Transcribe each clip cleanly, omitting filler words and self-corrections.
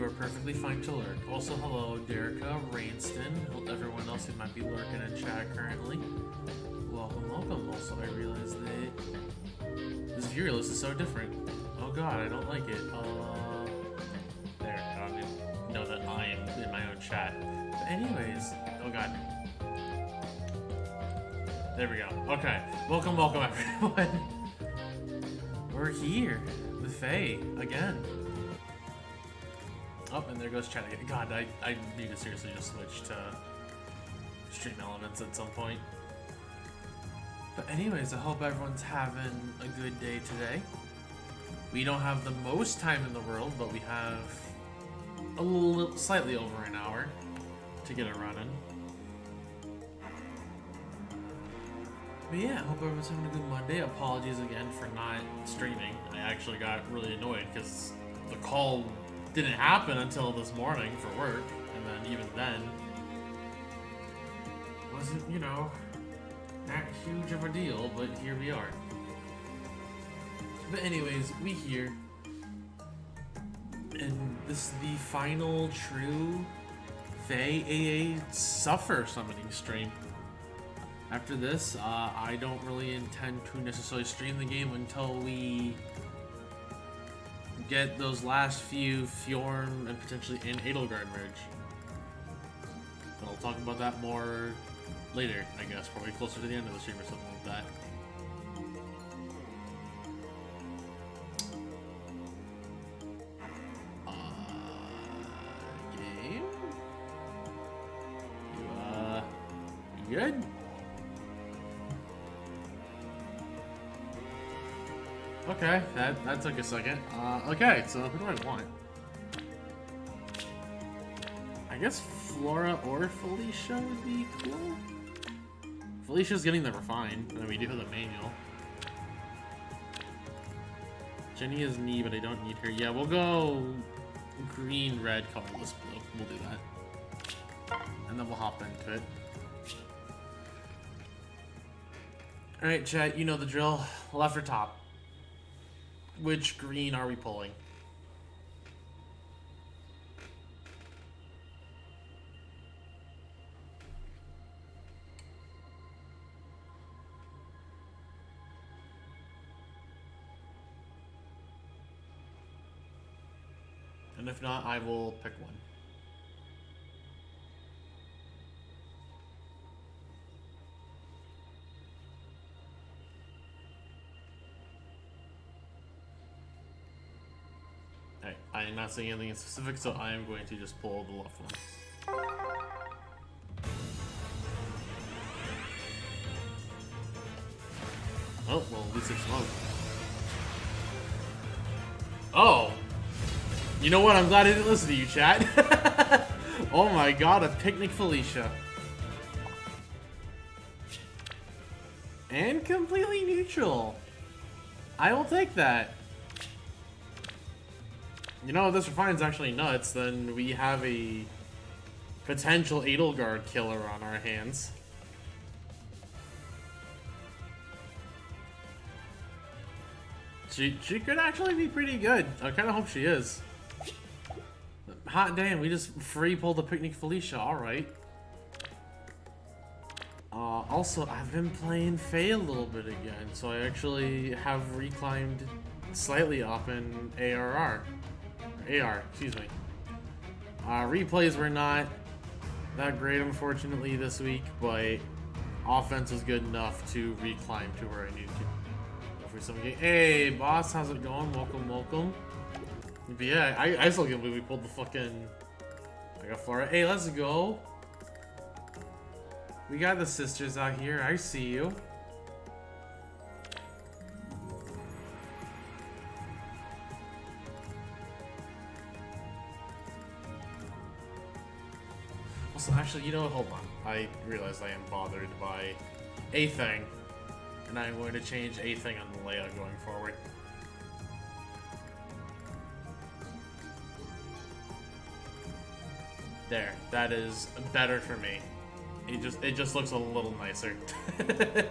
you are perfectly fine to lurk. Also, hello, Derica, Rainston, everyone else who might be lurking in chat currently. Welcome, welcome. Also, I realize that this viewer list is so different. Oh god, I don't like it. There, I don't even know that I am in my own chat. But anyways, oh god. There we go. Okay, welcome, welcome everyone. We're here with Faye again. Oh, and there goes chat again. God, I need to seriously just switch to Stream Elements at some point. But anyways, I hope everyone's having a good day today. We don't have the most time in the world, but we have a little, slightly over an hour to get it running. But yeah, I hope everyone's having a good Monday. Apologies again for not streaming. I actually got really annoyed because the call didn't happen until this morning for work, and then even then wasn't, you know, that huge of a deal, but here we are. But anyways, we here, and this is the final true Faye AA Suffer summoning stream. After this, I don't really intend to necessarily stream the game until we get those last few Fjorm and potentially an Edelgard merge. But I'll talk about that more later, I guess, probably closer to the end of the stream or something like that. Game? You good? Okay, that took a second. Okay, so who do I want? I guess Flora or Felicia would be cool. Felicia's getting the refined, and we do have the manual. Jenny is knee, but I don't need her. Yeah, we'll go green, red, colorless blue. We'll do that. And then we'll hop into it. Alright, chat, you know the drill. Left or top? Which green are we pulling? And if not, I will pick one. Alright, I am not saying anything in specific, so I am going to just pull the left one. Oh, well, at least it's smoke. Oh! You know what? I'm glad I didn't listen to you, chat. Oh my god, a Picnic Felicia. And completely neutral. I will take that. You know, if this refine's actually nuts, then we have a potential Edelgard killer on our hands. She could actually be pretty good. I kind of hope she is. Hot damn, we just free pulled the Picnic Felicia, alright. Also, I've been playing Faye a little bit again, so I actually have reclimbed slightly up in ARR. AR, excuse me. Replays were not that great, unfortunately, this week, but offense was good enough to reclimb to where I need to. Go for some game. Hey, boss, how's it going? Welcome, welcome. But yeah, I still can't believe we pulled the fucking... I got Flora. Hey, let's go. We got the sisters out here. I see you. Also, actually, you know what? Hold on. I realized I am bothered by a thing. And I'm going to change a thing on the layout going forward. There. That is better for me. It just looks a little nicer. And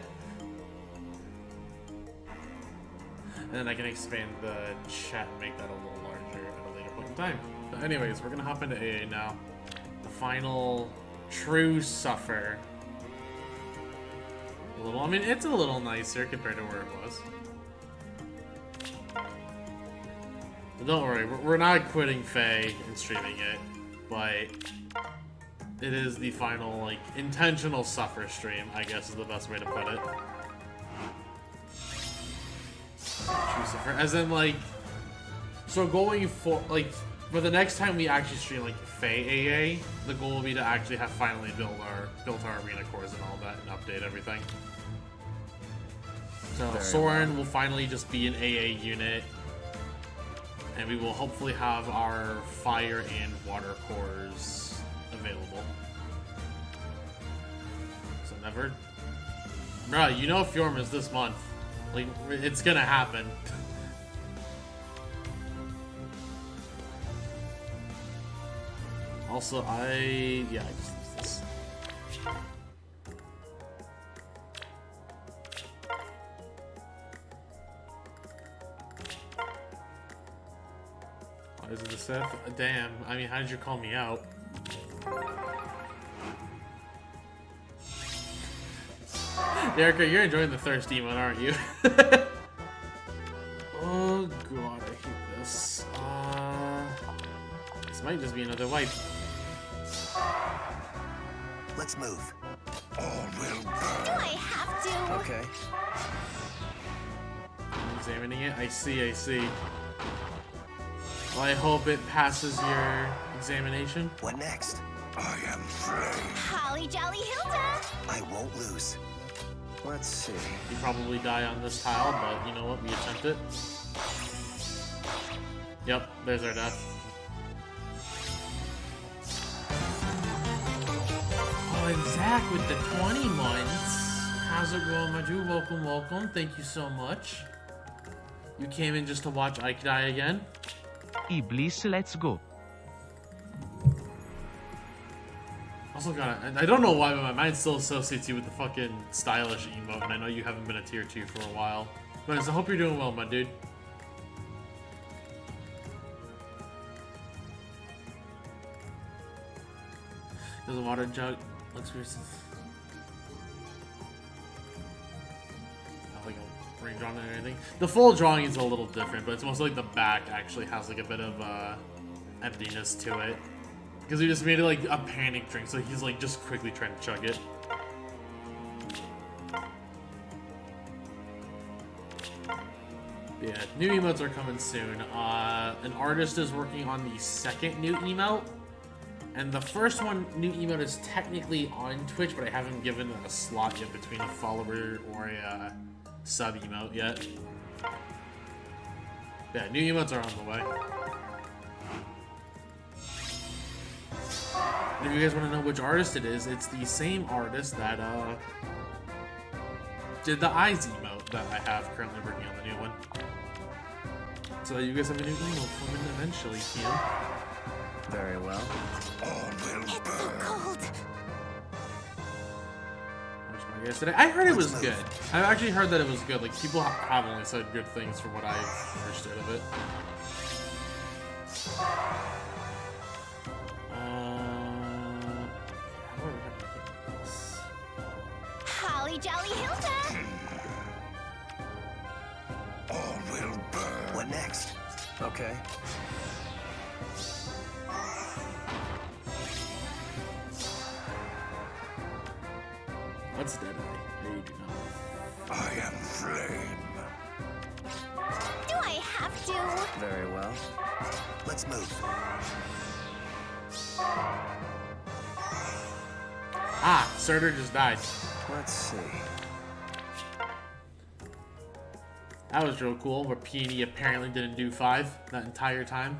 then I can expand the chat and make that a little larger at a later point in time. But anyways, we're gonna hop into AA now. The final true suffer. I mean, it's a little nicer compared to where it was. But don't worry, we're not quitting Faye and streaming it, but it is the final, like, intentional suffer stream, I guess is the best way to put it. True suffer, as in, like, so going for, like, for the next time we actually stream, like, Faye AA, the goal will be to actually have finally built our arena cores and all that and update everything. So Soren will finally just be an AA unit, and we will hopefully have our fire and water cores available. So never... Bruh, you know Fjorm is this month. Like, it's gonna happen. Also, I just use this. Is it the Seth? Damn, I mean, how did you call me out? Erica, you're enjoying the thirst emote, aren't you? Oh god, I hate this. This might just be another wipe. Let's move. All will burn. Do I have to? Okay. I'm examining it. I see. Well, I hope it passes your examination. What next? I am flame. Holly Jolly Hilda! I won't lose. Let's see. You probably die on this tile, but you know what? We attempt it. Yep, there's our death. Oh, and Zach with the 20 months. How's it going, my dude? Welcome. Thank you so much. You came in just to watch Ike die again? Iblis, let's go. Also, I don't know why, but my mind still associates you with the fucking stylish emote, and I know you haven't been a tier 2 for a while. But I hope you're doing well, my dude. There's a water jug. Looks weird. Not like a ring drawing or anything. The full drawing is a little different, but it's almost like the back actually has like a bit of emptiness to it. Because we just made it like a panic drink, so he's like just quickly trying to chug it. Yeah, new emotes are coming soon. An artist is working on the second new emote. And the first new emote is technically on Twitch, but I haven't given a slot yet between a follower or a sub emote yet. Yeah, new emotes are on the way. And if you guys want to know which artist it is, it's the same artist that did the eyes emote that I have currently working on the new one. So you guys have a new emote coming eventually, Kim. Very well. It's so cold. Yesterday, I heard it was good. I've actually heard that it was good. Like, people have only said good things from what I've understood of it. Holly Jolly Hilda! All will burn. What next? Okay. What's Deadeye? I do not. I am flame. Do I have to? Very well. Let's move. Ah, Surtur just died. Let's see. That was real cool, where Peony apparently didn't do 5 that entire time.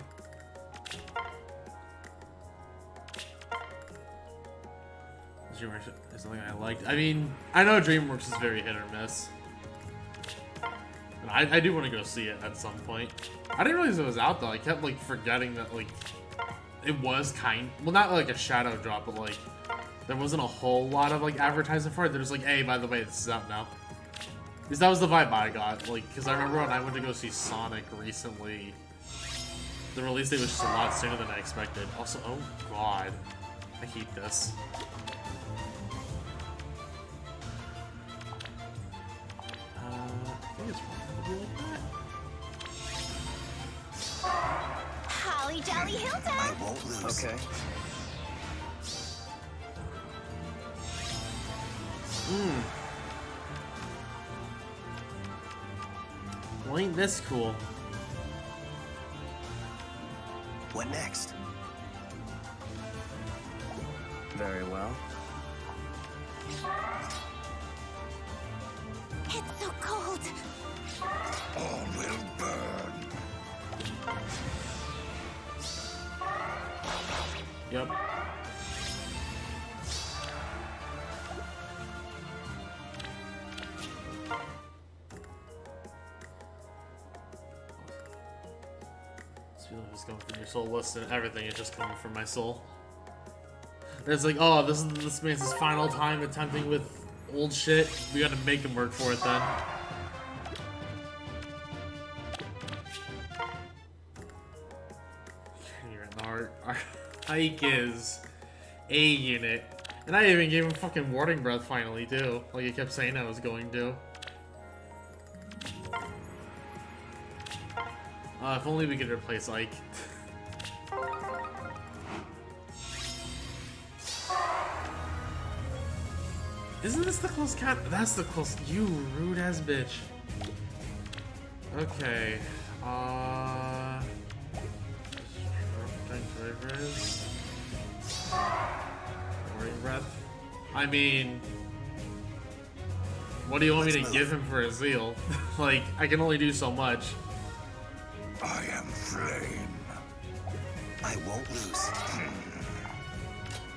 DreamWorks is something I liked. I mean, I know DreamWorks is very hit or miss. And I do want to go see it at some point. I didn't realize it was out though. I kept like forgetting that like it was well, not like a shadow drop, but like there wasn't a whole lot of like advertising for it. They're just like, hey, by the way, this is out now. Because that was the vibe I got. Like, because I remember when I went to go see Sonic recently, The release date was just a lot sooner than I expected. Also, oh god, I hate this. I think it's probably like that. Holly Jolly Hilda! I won't lose. Okay. Well, ain't this cool? What next? Very well. It's so cold. All will burn. Yep. This feeling is coming from your soul. Listen, everything is just coming from my soul. It's like, oh, this man's his final time attempting with old shit. We gotta make him work for it then. Our hike is A unit. And I even gave him fucking warding breath finally too. Like I kept saying I was going to. If only we could replace Ike. Isn't this the close cat? That's the close. You rude ass bitch. Okay. Warding breath. I mean, what do you want me to give him for a zeal? Like, I can only do so much. I am flame. I won't lose.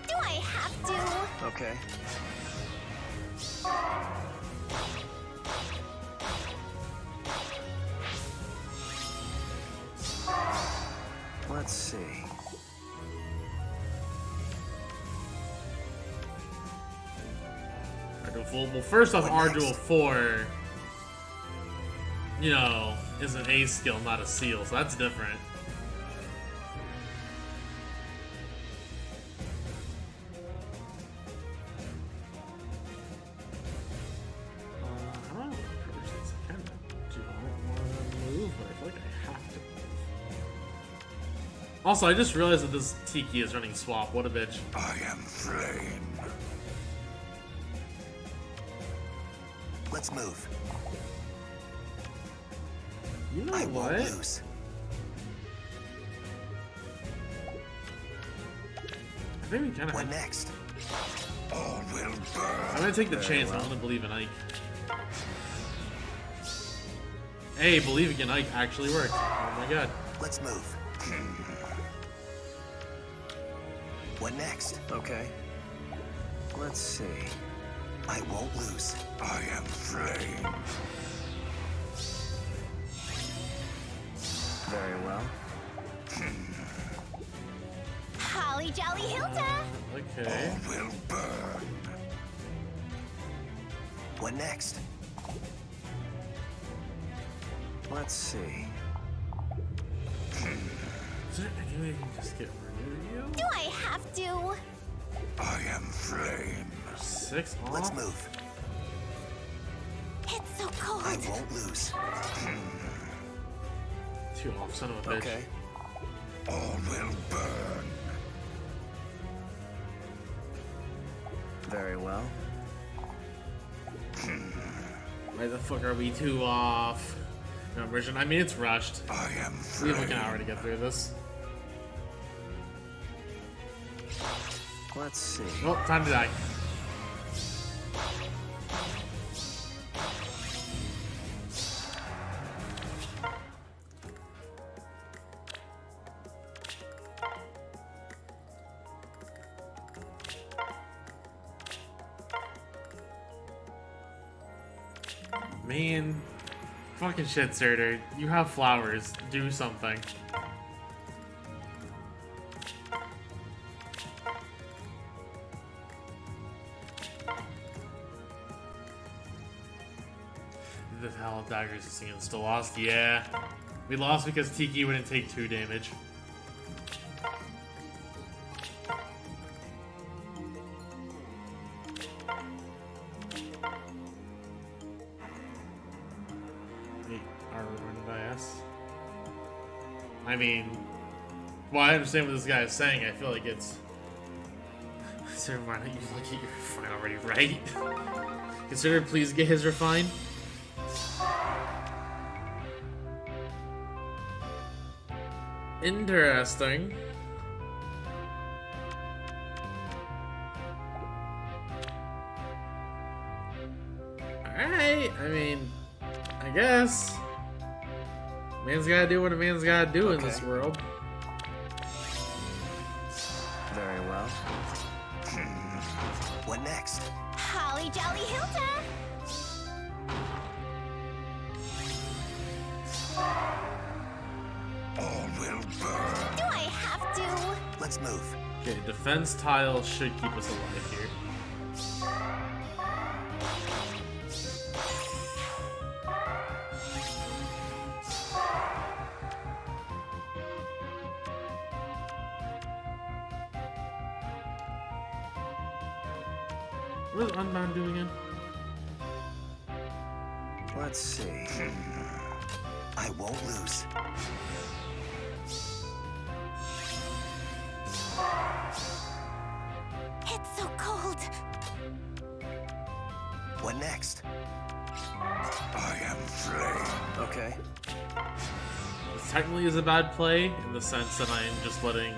Do I have to? Okay. Let's see. Well, first off, R-Dual 4, you know, is an A skill, not a seal, so that's different. I don't know what I kind of don't want to move, but I feel like I have to move. Also, I just realized that this Tiki is running swap. What a bitch. I am flame. Let's move. You know I what? won't lose. I think we kind of. What next? All will burn. I'm gonna take the chance. I'm gonna believe in Ike. Hey, believing in Ike actually worked. Oh my god. Let's move. What next? Okay. Let's see. I won't lose. I am flame. Very well. Holly Jolly Hilda! Okay. All will burn. What next? Let's see. Is there any way we can just get rid of you? Do I have to? I am flame. 6 off? Let's move. It's so cold. I won't lose. 2 off, son of a bitch. Okay. All will burn. Very well. Why the fuck are we 2 off? No, version. I mean, it's rushed. I am We have flame. like an hour to get through this. Let's see. Oh, time to die. Man, fucking shit, Surtur. You have flowers. Do something. The Hell of Daggers is singing still lost. Yeah. We lost because Tiki wouldn't take 2 damage. Wait, are we running by us? I mean, well, I understand what this guy is saying. I feel like it's... So why don't you look at your refine already, right? Consider please get his refine. Interesting. Alright, I mean, I guess. Man's gotta do what a man's gotta do in this world. Very well. What next? Holly Jolly Hilda! All will burn. Do I have to? Let's move. Okay, defense tile should keep us alive here. What does Unbound do again? Let's see. I won't lose. It's so cold. What next? I am flame. Okay. This technically is a bad play in the sense that I am just letting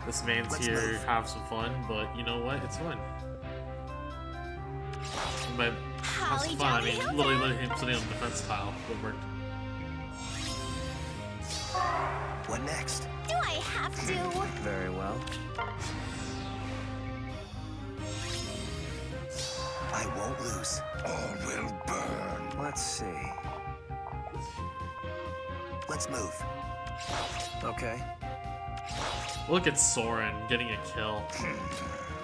this man's Let's here move. have some fun, but you know what? It's fun. But that's Holly fun. I Jolly mean, Hilda! literally let him sitting on the defense tile. It worked. What next? Do I have to? Very well. I won't lose. All will burn. Let's see. Let's move. Okay. Look at Soren getting a kill.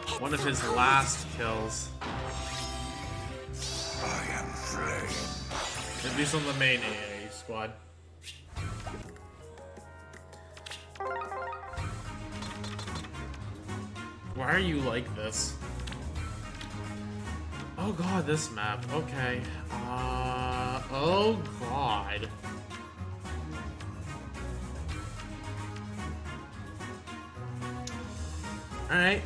It's One of so his cold. last kills. I am flame. At least on the main AA squad. Why are you like this? Oh god, this map. Okay. Oh god. Alright,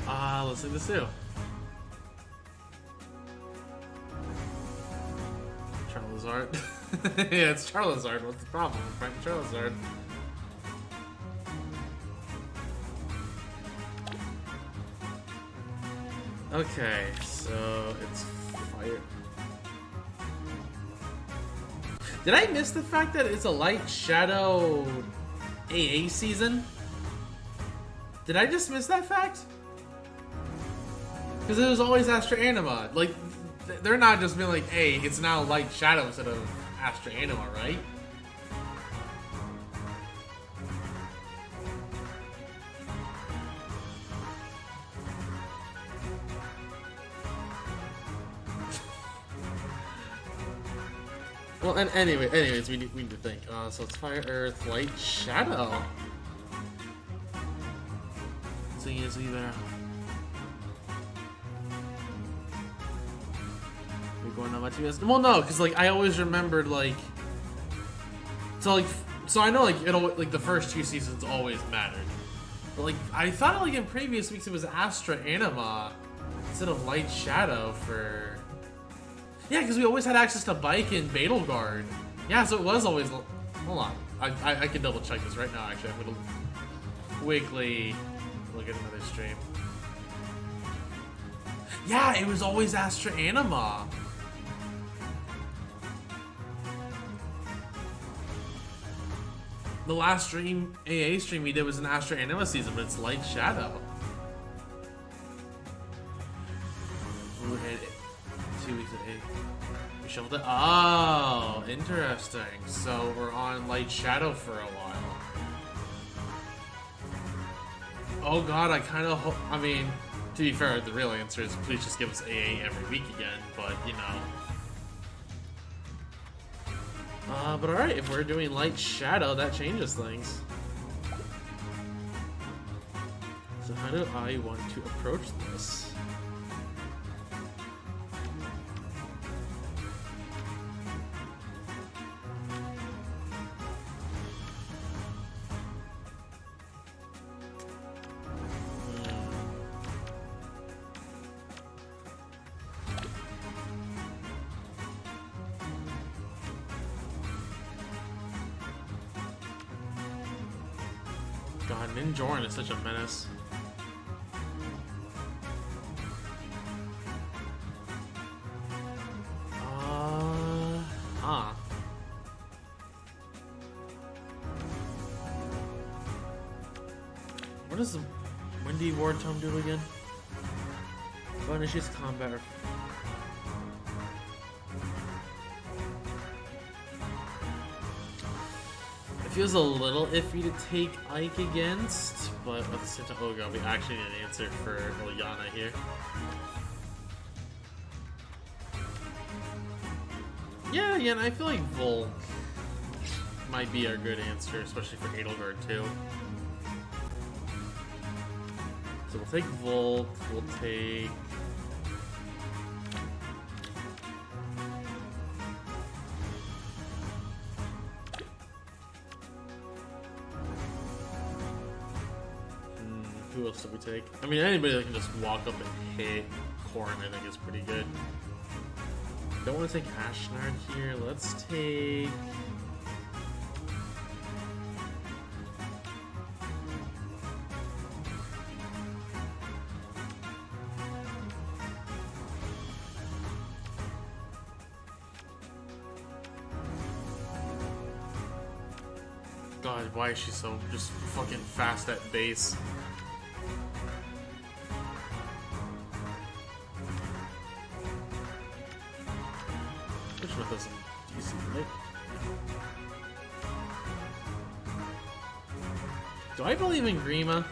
let's see this too. Charizard. Yeah, it's Charizard. What's the problem? Frank Charizard. Okay, so it's fire. Did I miss the fact that it's a light shadow AA season? Did I just miss that fact? Because it was always Astra Anima. Like, they're not just being like, hey, it's now light shadow instead of Astra Anima, right? Well, and anyways, we need to think. So it's fire, earth, light, shadow. So yes, we better. We're going on my two. Well, no, because like I always remembered like. So I know like it'll like the first 2 seasons always mattered, but like I thought like in previous weeks it was Astra Anima instead of Light Shadow for. Yeah, because we always had access to Bike and Betelgeuse. Yeah, so it was always. Hold on, I can double check this right now. Actually, I'm gonna quickly look at another stream. Yeah, it was always Astra Anima. The last stream, AA stream we did was an Astra Anima season, but it's Light Shadow. We had 2 weeks of AA. We shuffled it. Oh, interesting. So we're on Light Shadow for a while. Oh god, I kind of hope. I mean, to be fair, the real answer is please just give us AA every week again, but you know. But alright, if we're doing light shadow, that changes things. So how do I want to approach this? God, Ninjoran is such a menace. What does the Windy War Tome do again? Punishes combat. It feels a little iffy to take Ike against, but at the same time, oh god, we actually need an answer for Ilyana here. Yeah, and I feel like Volk might be our good answer, especially for Edelgard too. So we'll take Volk, we'll take... Who else did we take? I mean, anybody that can just walk up and hit Corrin, I think is pretty good. Don't want to take Ashnard here. Let's take... God, why is she so just fucking fast at base? Which one doesn't decent, right? Do I believe in Grima?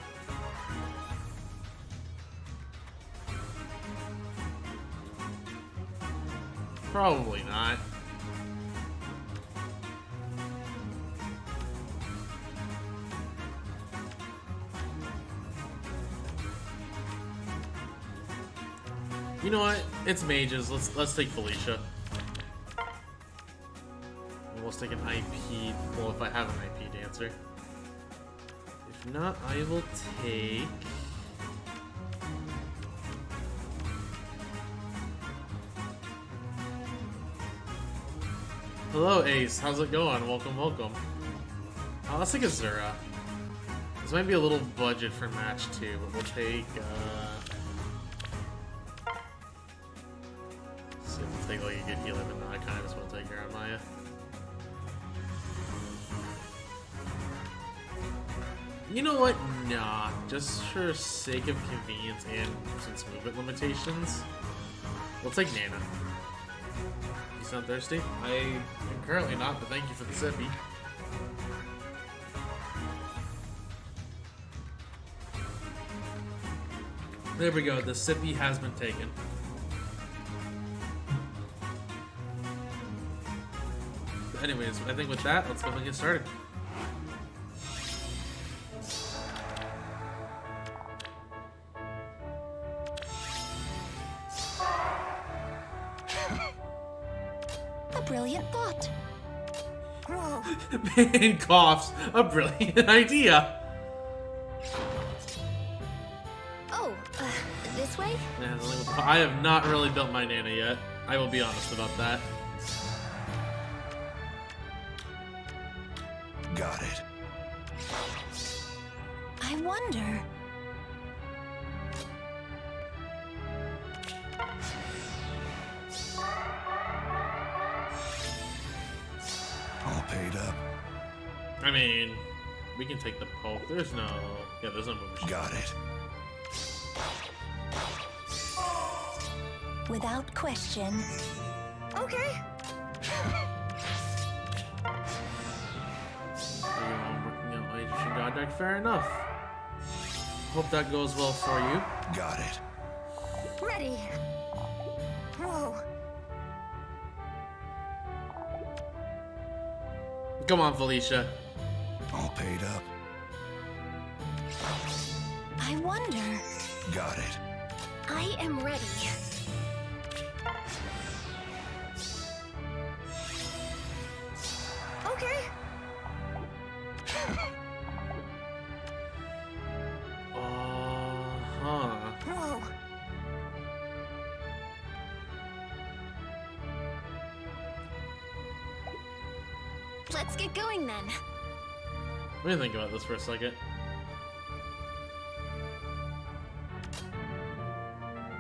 Probably not. You know what? It's mages. Let's take Felicia. And we'll take an IP. Well, if I have an IP dancer. If not, I will take. Hello, Ace. How's it going? Welcome, welcome. Oh, let's take Azura. This might be a little budget for match 2, but we'll take. We'll take like a good healer, but no, I kind of just want to take her on Maya. You know what? Nah. Just for sake of convenience and since movement limitations, we'll take Nana. You sound thirsty? I am currently not, but thank you for the sippy. There we go. The sippy has been taken. Anyways, I think with that, let's go and get started. A brilliant thought. Whoa. Man coughs. A brilliant idea. Oh, this way? Yeah, I have not really built my Nana yet. I will be honest about that. Got it. I wonder. All paid up. I mean, we can take the poke. There's no move. Got it. Without question. Okay. Working out my Egyptian god deck. Fair enough. Hope that goes well for you. Got it. Ready. Whoa. Come on, Felicia. All paid up. I wonder. Got it. I am ready. Okay. Uh-huh. Whoa. Let's get going then. Let me think about this for a second.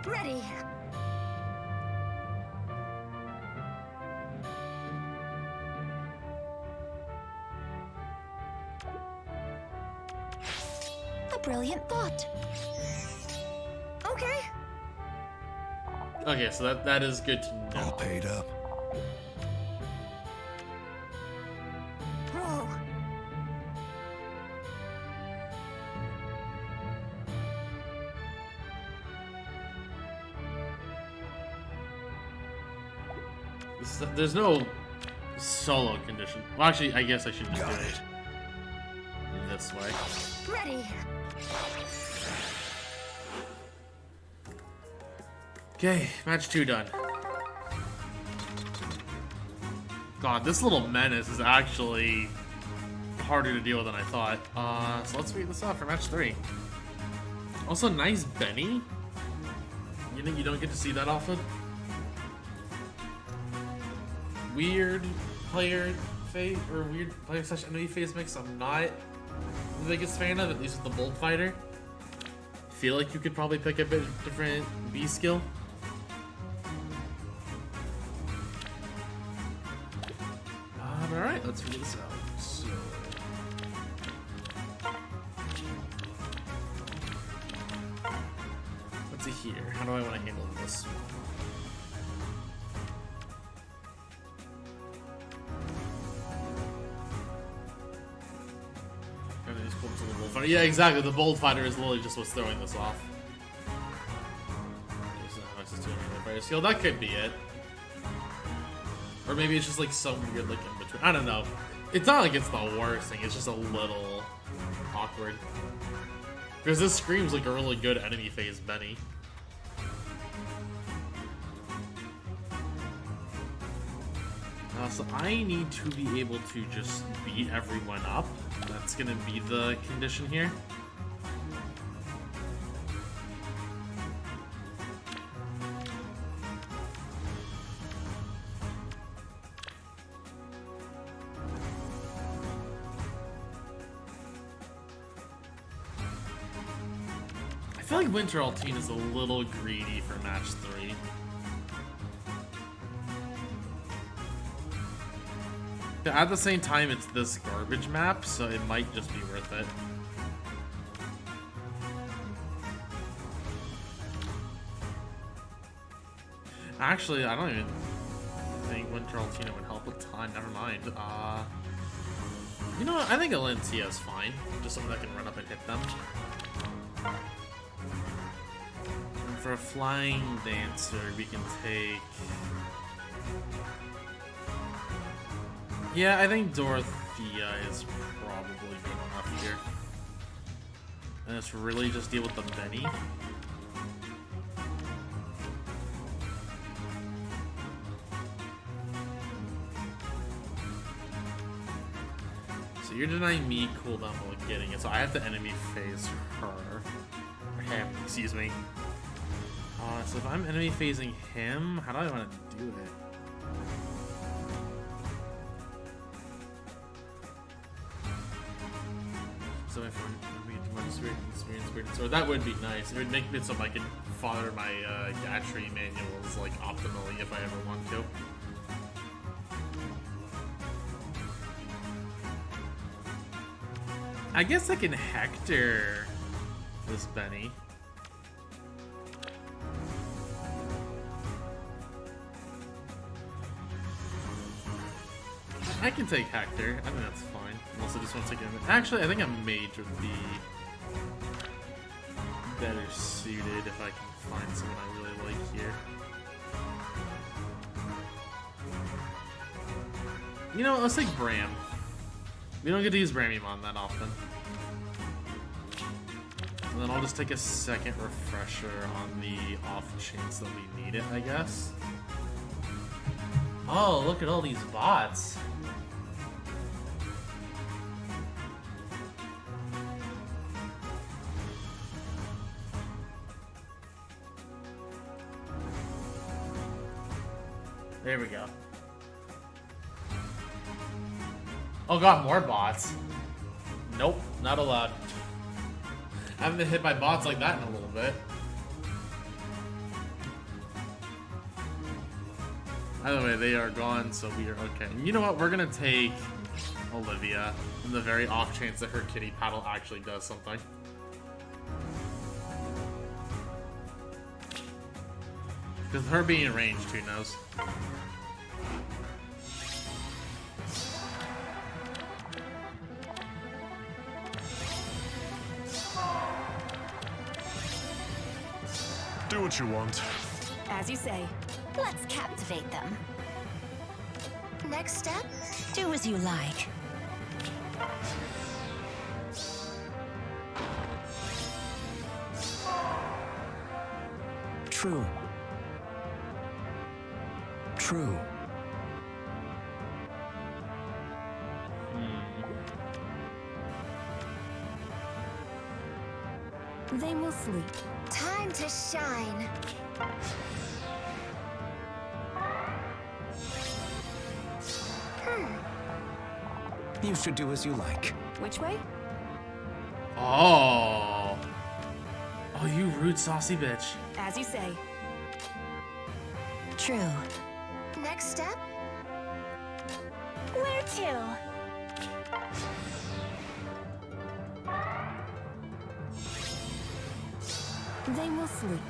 Ready. A brilliant thought. Okay. Okay, so that is good to know. All paid up. Whoa. There's no solo condition. Well, actually, I guess I should just Got do it. it this way. Ready. Okay, match 2 done. God, this little menace is actually harder to deal with than I thought. So let's read this out for match 3. Also, nice Benny. You know, you don't get to see that often. Weird player phase, or weird player slash enemy phase mix I'm not the biggest fan of, at least with the Bolt Fighter. I feel like you could probably pick a bit different B skill. Alright, let's figure this out. So... let's see here. How do I want to handle this one? Yeah, exactly. The Bolt Fighter is literally just what's throwing this off. Skill. That could be it. Or maybe it's just like some weird like in between. I don't know. It's not like it's the worst thing. It's just a little awkward. Because this screams like a really good enemy phase Benny. So I need to be able to just beat everyone up. That's gonna be the condition here. I feel like Winter Altine is a little greedy for match 3. At the same time, it's this garbage map, so it might just be worth it. Actually, I don't even think Winter Altine would help a ton. Never mind. You know what? I think Alencia is fine. Just someone that can run up and hit them. And for a Flying Dancer, we can take... yeah, I think Dorothea is probably good enough here. And it's really just deal with the Benny. So you're denying me cooldown while getting it, so I have to enemy phase her. Or him, excuse me. So if I'm enemy phasing him, how do I want to do it? So if I'm too much spirit, so that would be nice. It would make it so I could fodder my Gatry manuals like optimally if I ever want to. I guess I can Hector this Benny. I can take Hector. I think that's fine. Unless I just want to take him. Actually, I think a mage would be better suited if I can find someone I really like here. You know, let's take Bram. We don't get to use Bramimon that often. And then I'll just take a second refresher on the off chance that we need it, I guess. Oh, look at all these bots. There we go. Oh god, more bots. Nope, not allowed. I haven't been hit by bots like that in a little bit. Either way, they are gone, so we are okay. And you know what? We're gonna take Olivia in the very off chance that her kitty paddle actually does something. Because her being ranged, who knows? Do what you want. As you say. Let's captivate them. Next step? Do as you like. True. True. They will sleep. Time to shine. You should do as you like. Which way? Oh. Oh, you rude saucy bitch. As you say. True. Next step? Where to? They will sleep.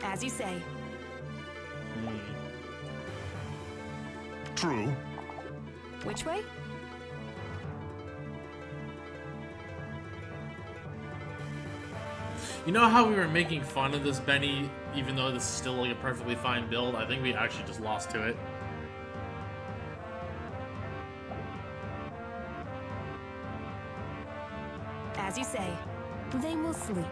As you say. True. Which way? You know how we were making fun of this Benny, even though this is still like a perfectly fine build? I think we actually just lost to it. As you say. They will sleep.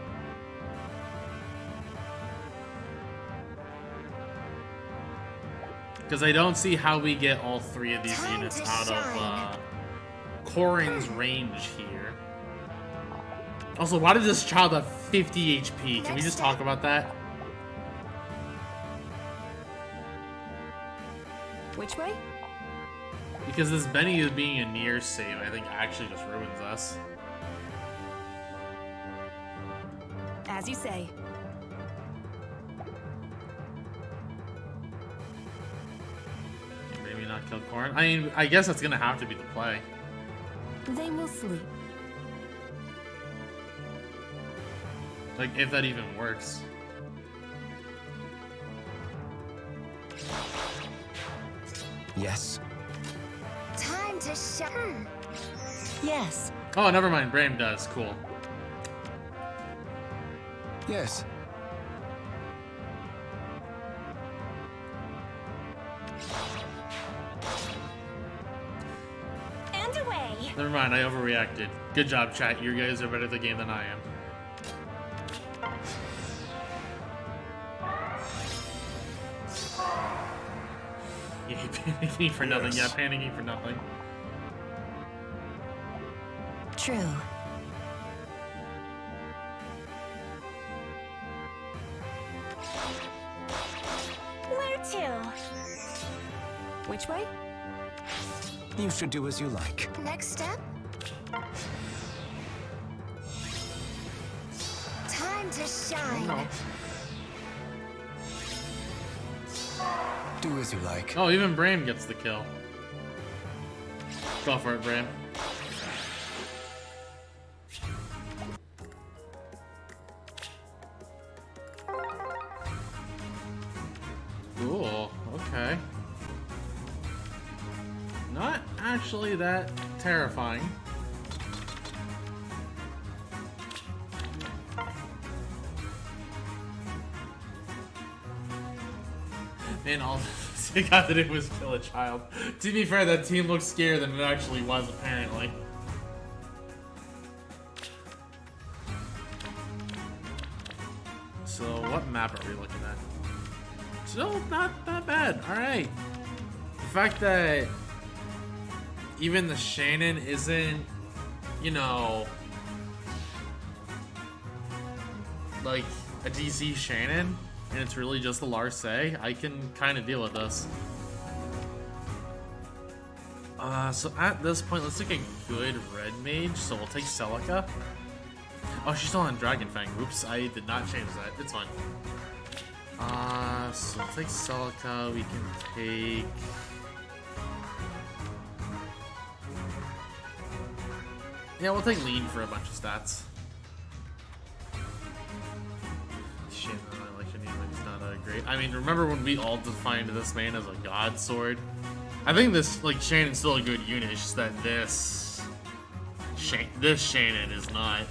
Because I don't see how we get all three of these units out of Corin's range here. Also, why did this child have 50 HP? Can we just talk about that? Which way? Because this Benny is being a near save, I think actually just ruins us. As you say. Maybe not kill Corin. I mean, I guess that's gonna have to be the play. They will sleep. Like, if that even works. Yes. Time to shine. Yes. Oh, never mind. Bram does. Cool. Yes. And away. Never mind. I overreacted. Good job, chat. You guys are better at the game than I am. Yeah, panicking for nothing. Yeah, panicking for nothing. True. Where to? Which way? You should do as you like. Next step? Time to shine. Oh, Do as you like. no. Oh, even Bram gets the kill. Go for it, Bram. Cool. Okay. Not actually that terrifying. Man, all They got that it was kill a child. To be fair, that team looked scarier than it actually was, apparently. So, what map are we looking at? Still not that bad. Alright. The fact that even the Shannon isn't, you know, like a DC Shannon, and it's really just the Larce, I can kind of deal with this. So at this point, let's take a good red mage. So we'll take Celica. Oh, she's still on Dragon Fang. Oops, I did not change that. It's fine. So we'll take Celica. We can take... Yeah, we'll take Lean for a bunch of stats. Shit, I like Shannon, but he's not great. I mean, remember when we all defined this man as a god sword? I think this, like, Shannon's still a good unit, it's just that this Shannon is not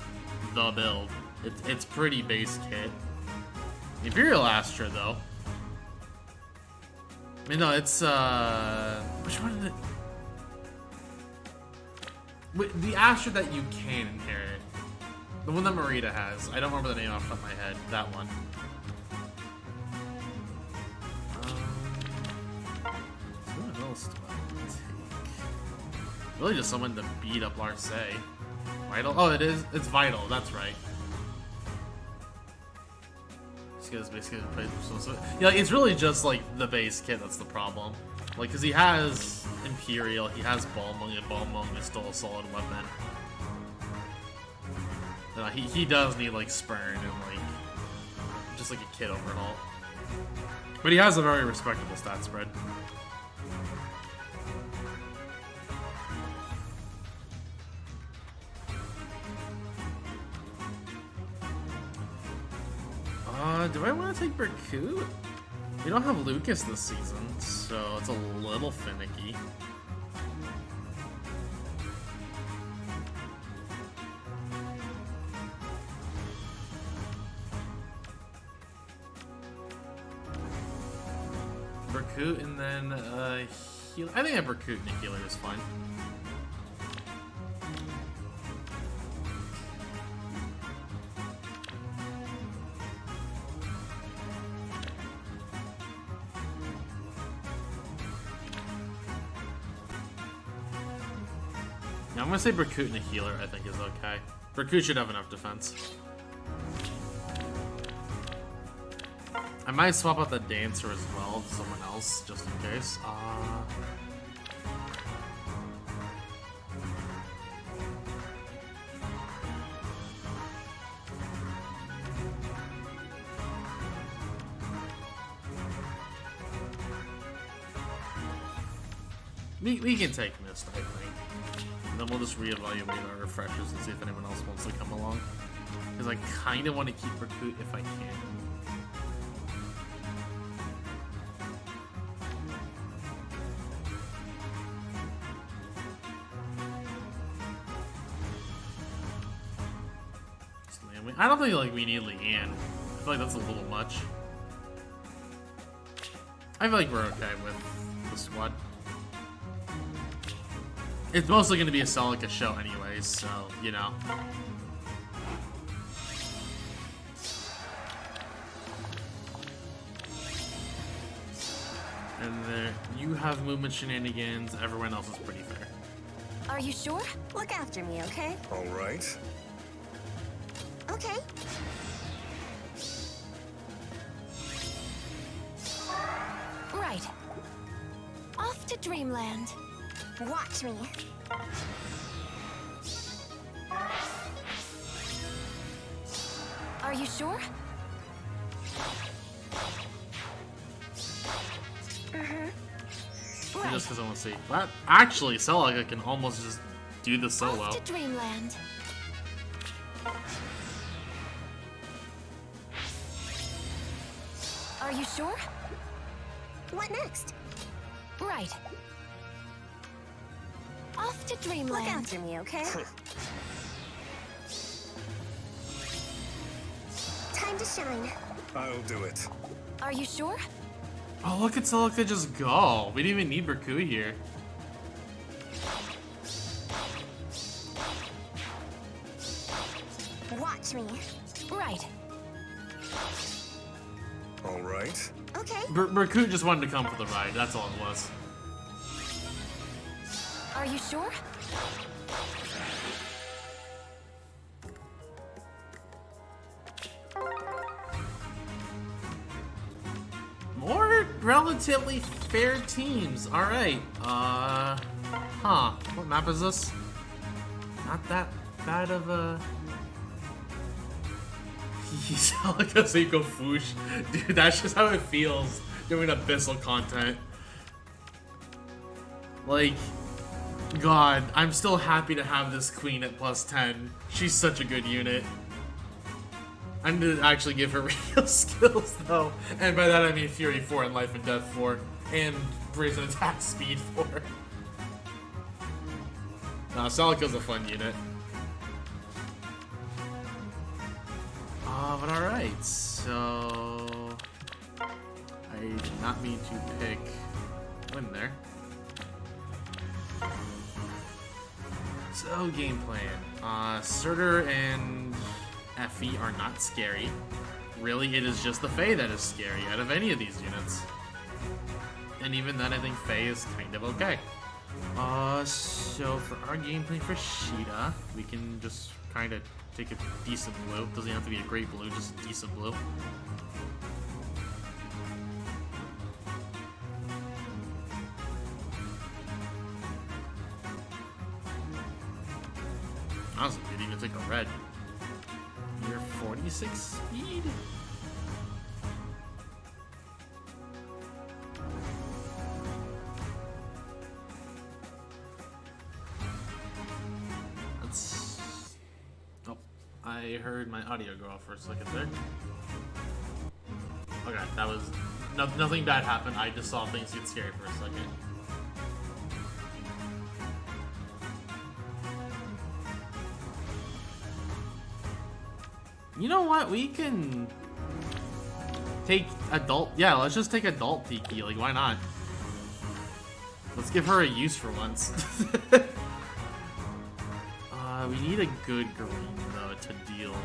the build. It's pretty base kit. Imperial Astra, though. I mean, no, it's, which one is it? Wait, the Astra that you can inherit. The one that Marita has. I don't remember the name off the top of my head. That one. What else do I take? Really just someone to beat up Larce. Vital? Oh, it is. It's Vital. That's right. Just because basically yeah, it's really just like the base kit that's the problem. Like, because he has Imperial, he has Balmung, and Balmung is still a solid weapon. He does need, like, Spurn and, like, just like a kit overhaul. But he has a very respectable stat spread. Do I want to take Berkut? We don't have Lucas this season, so it's a little finicky. Berkut and then heal. I think a Berkut and a healer is fine. I'm gonna say Berkut and a healer, I think, is okay. Berkut should have enough defense. I might swap out the Dancer as well to someone else, just in case. We can take Mist, I think. And then we'll just reevaluate our refreshers and see if anyone else wants to come along. Because I kind of want to keep Berkut if I can. I don't think like we need Leanne. I feel like that's a little much. I feel like we're okay with the squad. It's mostly going to be a Celica show anyways, so, you know. And there, you have movement shenanigans, everyone else is pretty fair. Are you sure? Look after me, okay? All right. Okay. Right. Off to Dreamland. Watch me. Are you sure? Right. Just because I want to see. But actually, Celica can almost just do the solo. Off to Dreamland. Are you sure? What next? Right. Off to Dreamland. Look after me, okay? Time to shine. I'll do it. Are you sure? Oh, look at Celica just go. We didn't even need Berku here. Watch me. Right. All right. Okay. Berku just wanted to come for the ride. That's all it was. Are you sure? More relatively fair teams. All right. Huh. What map is this? Not that bad of a. Celica Seiko Foosh. Dude, that's just how it feels doing Abyssal content. Like, God, I'm still happy to have this queen at +10. She's such a good unit. I need to actually give her real skills, though. And by that I mean Fury 4 and Life and Death 4. And Brazen Attack Speed 4. Nah, Celica's a fun unit. But alright, so... I did not mean to pick win there. So, game plan. Surtur and Effie are not scary. Really, it is just the Fae that is scary out of any of these units. And even then, I think Fae is kind of okay. So for our gameplay for Sheeta, we can just kind of take a decent blue. Doesn't have to be a great blue, just a decent blue. Honestly, we didn't even take a red. You're 46 speed? That's... Oh, I heard my audio go off for a second there. Okay, that was... nothing bad happened, I just saw things get scary for a second. You know what? We can take adult. Yeah, let's just take adult Tiki. Like, why not? Let's give her a use for once. We need a good green though to deal with.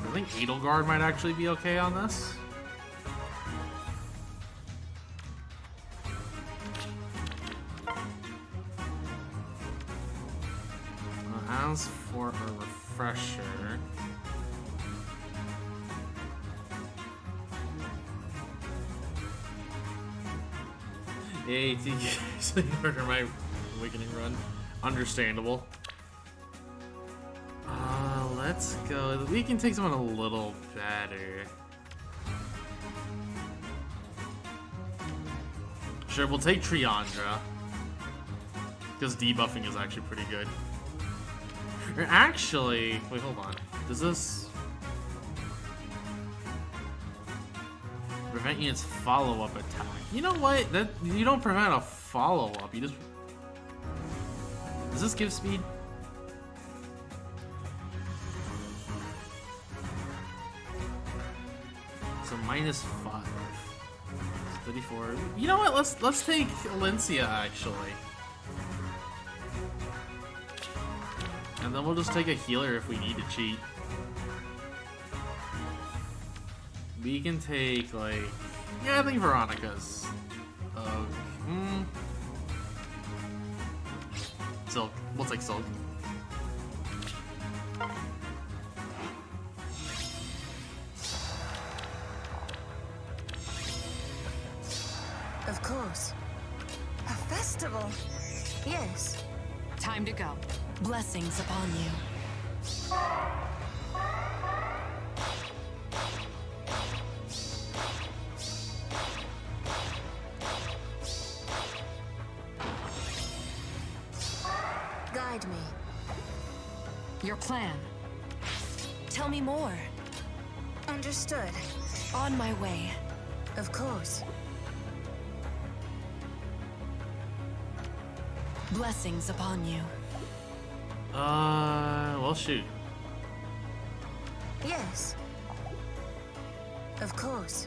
I think Edelgard might actually be okay on this. As for a refresher, yay, TK murder my awakening run. Understandable. Let's go. We can take someone a little better. Sure, we'll take Triandra. Because debuffing is actually pretty good. Or actually, wait, hold on. Does this prevent its follow-up attack? You know what? That you don't prevent a follow-up. You just. Does this give speed? So -5. 34. You know what? Let's take Alencia actually. And then we'll just take a healer if we need to cheat. We can take, like... Yeah, I think Veronica's... Silk. We'll take Silk. Of course. A festival. Yes. Time to go. Blessings upon you. Guide me. Your plan. Tell me more. Understood. On my way. Of course. Blessings upon you. Well, shoot. Yes. Of course.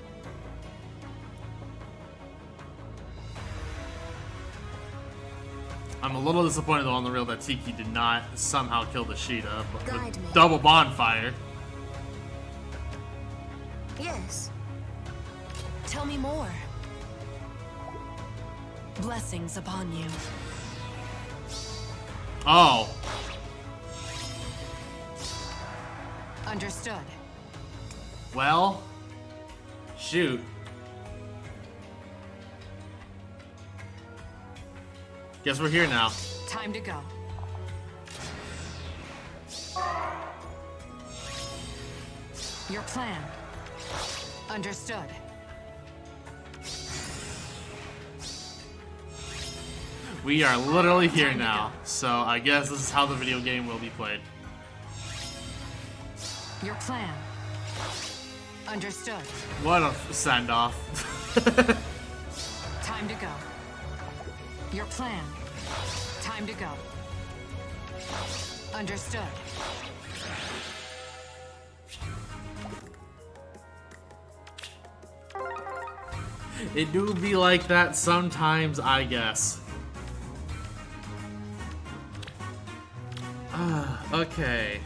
I'm a little disappointed though on the reel that Tiki did not somehow kill the Sheeta, but Guide with me. double bonfire. Yes. Tell me more. Blessings upon you. Oh, Understood. well, shoot. Guess we're here now. Time to go. Your plan. Understood. We are literally here Time to now, go. so I guess this is how the video game will be played. Your plan. Understood. What a send-off. Time to go. Your plan. Time to go. Understood. It do be like that sometimes, I guess. Okay.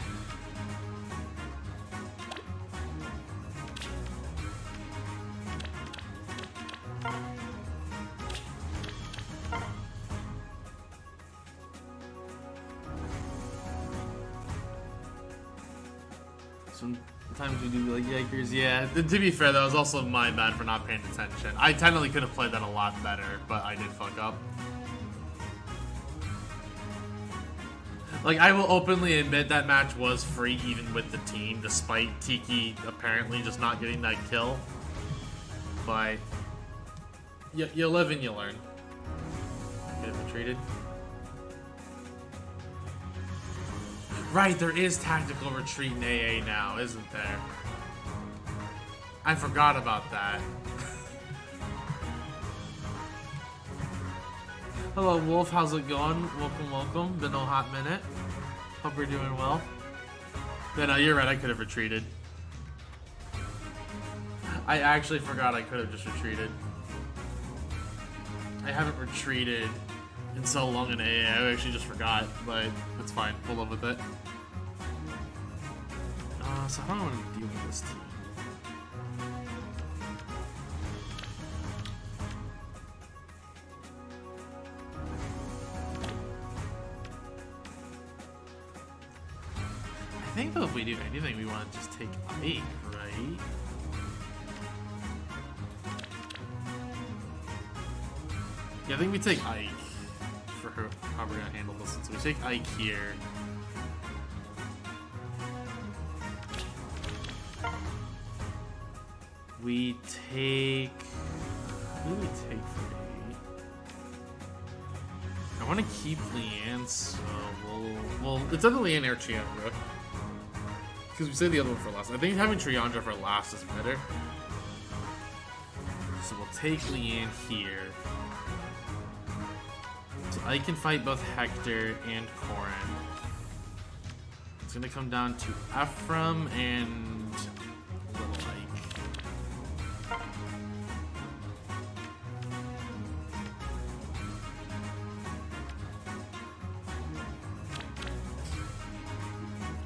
Sometimes we do be like yikers, yeah. To be fair, that was also my bad for not paying attention. I technically could have played that a lot better, but I did fuck up. Like, I will openly admit that match was free even with the team, despite Tiki apparently just not getting that kill. But you live and you learn. Could have retreated. Right, there is tactical retreat in AA now, isn't there? I forgot about that. Hello, Wolf. How's it going? Welcome, welcome. Been a hot minute. Hope you're doing well. Yeah, no, you're right. I could have retreated. I actually forgot I could have just retreated. I haven't retreated in so long in AA. I actually just forgot, but it's fine. We'll live with it. So how do I want to deal with this team? I think though if we do anything, we want to just take Ike, right? Yeah, I think we take Ike for how we're gonna handle this. So we take Ike here. We take... Who do we take for A? I want to keep Leanne, so well, it's either Leanne or Triandra. Because we saved the other one for last. I think having Triandra for last is better. So we'll take Leanne here. So I can fight both Hector and Corrin. It's gonna come down to Ephraim and Little Ike.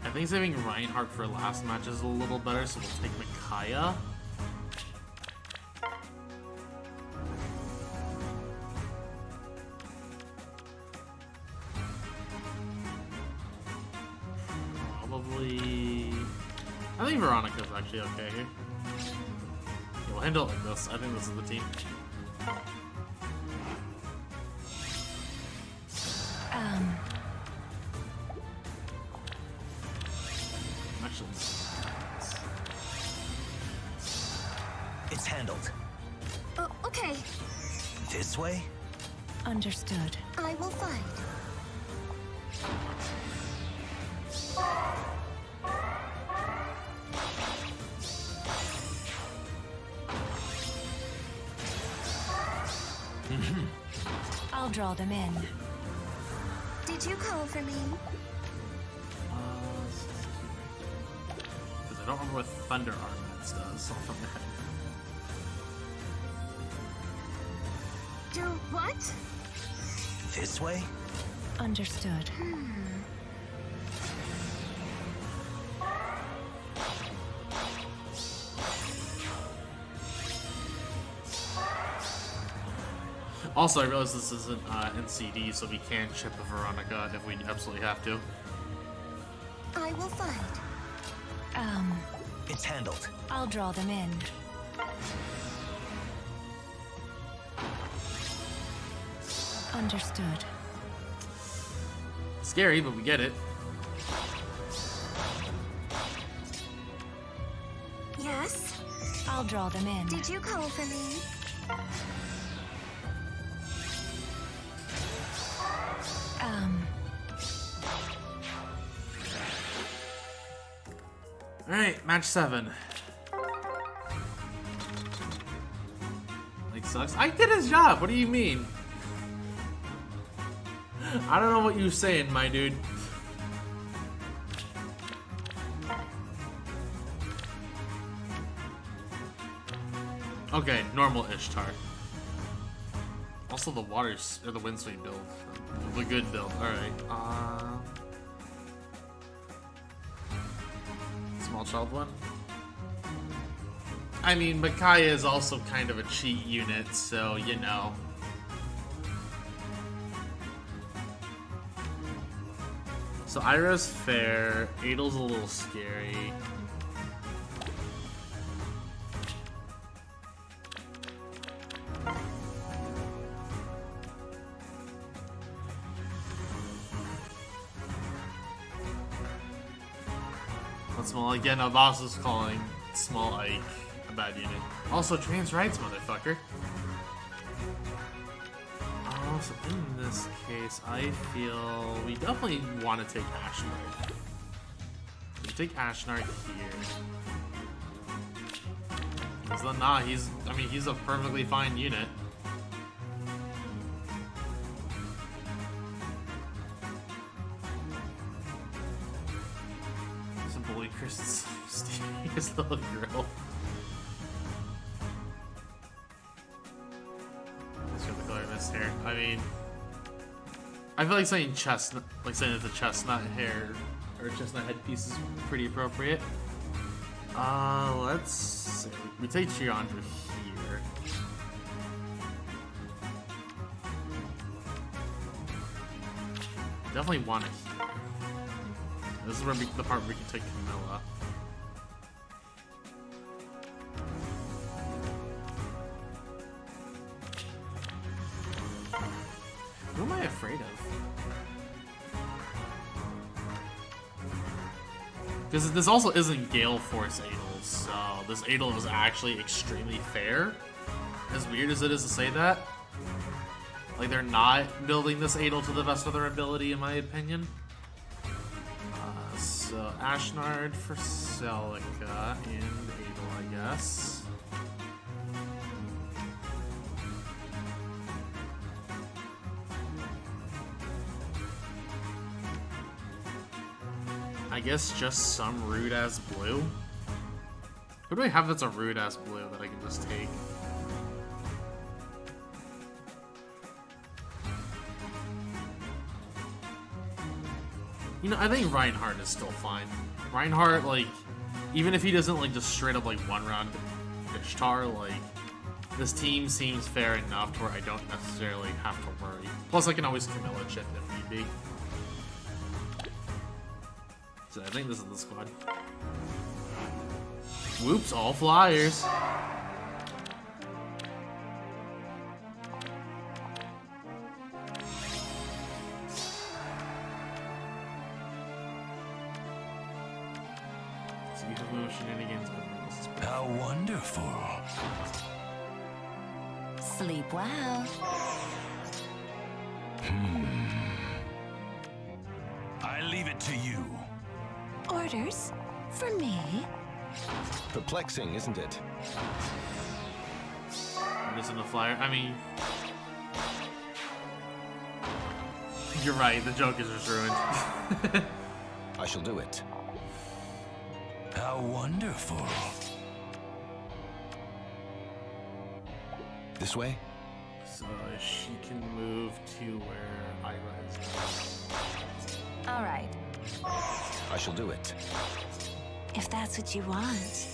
I think saving Reinhardt for last match is a little better, so we'll take Micaiah. Probably... I think Veronica's actually okay here. Yeah, we'll handle it like this. I think this is the team. Actually, It's handled. Oh, okay. This way? Understood. I will fight. I'll draw them in. Did you call for me? because I don't remember what Thunder Armaments does off the top of my head. Do what? This way? Understood. Also, I realize this isn't NCD, so we can ship a Veronica if we absolutely have to. I will find. It's handled. I'll draw them in. Understood. Scary, but we get it. Yes? I'll draw them in. Did you call for me? Alright, match 7. Like, sucks. I did his job, what do you mean? I don't know what you're saying, my dude. Okay, normal Ishtar. Also the waters, or the windsweep build. The good build, alright. Small child one. I mean, Micaiah is also kind of a cheat unit, so you know. So Ira's fair, Adel's a little scary. Small again, our boss is calling Small Ike a bad unit. Also, trans rights, motherfucker. So in this case, I feel we definitely want to take Ashnard. We take Ashnard here. He's a perfectly fine unit. Chris his little girl. Let's get the color of this hair. I mean, I feel like saying chestnut, like saying it's a chestnut hair or chestnut headpiece is pretty appropriate. Let's see. We take Triandra here. Definitely want it here. This is where the part where we can take Camilla. Who am I afraid of? Because this also isn't Gale Force Adel, so this Adel is actually extremely fair. As weird as it is to say that. Like, they're not building this Adel to the best of their ability, in my opinion. So Ashnard for Celica and Adel, I guess. I guess just some rude ass blue. Who do I have that's a rude ass blue that I can just take? You know, I think Reinhardt is still fine. Reinhardt, like, even if he doesn't, like, just straight up, like, one round Ishtar, like, this team seems fair enough to where I don't necessarily have to worry. Plus, I can always Camilla chip if need be. So I think this is the squad. Whoops, all flyers. How wonderful. Sleep well. I leave it to you. Orders? For me? Perplexing, isn't it? Missing the flyer. I mean, you're right. The joke is just ruined. I shall do it. How wonderful. This way? So she can move to where Ira is. All right, I shall do it. if that's what you want.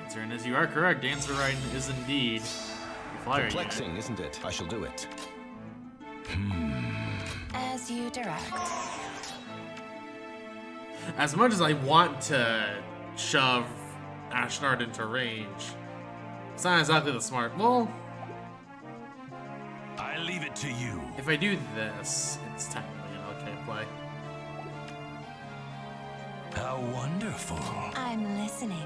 Concern is you are correct. Dancer Ride is indeed a flyer unit. Perplexing, isn't it? I shall do it. As you direct. As much as I want to shove Ashnard into range, it's not exactly the smart. Well, I leave it to you. if I do this, it's technically an okay play. How wonderful. I'm listening.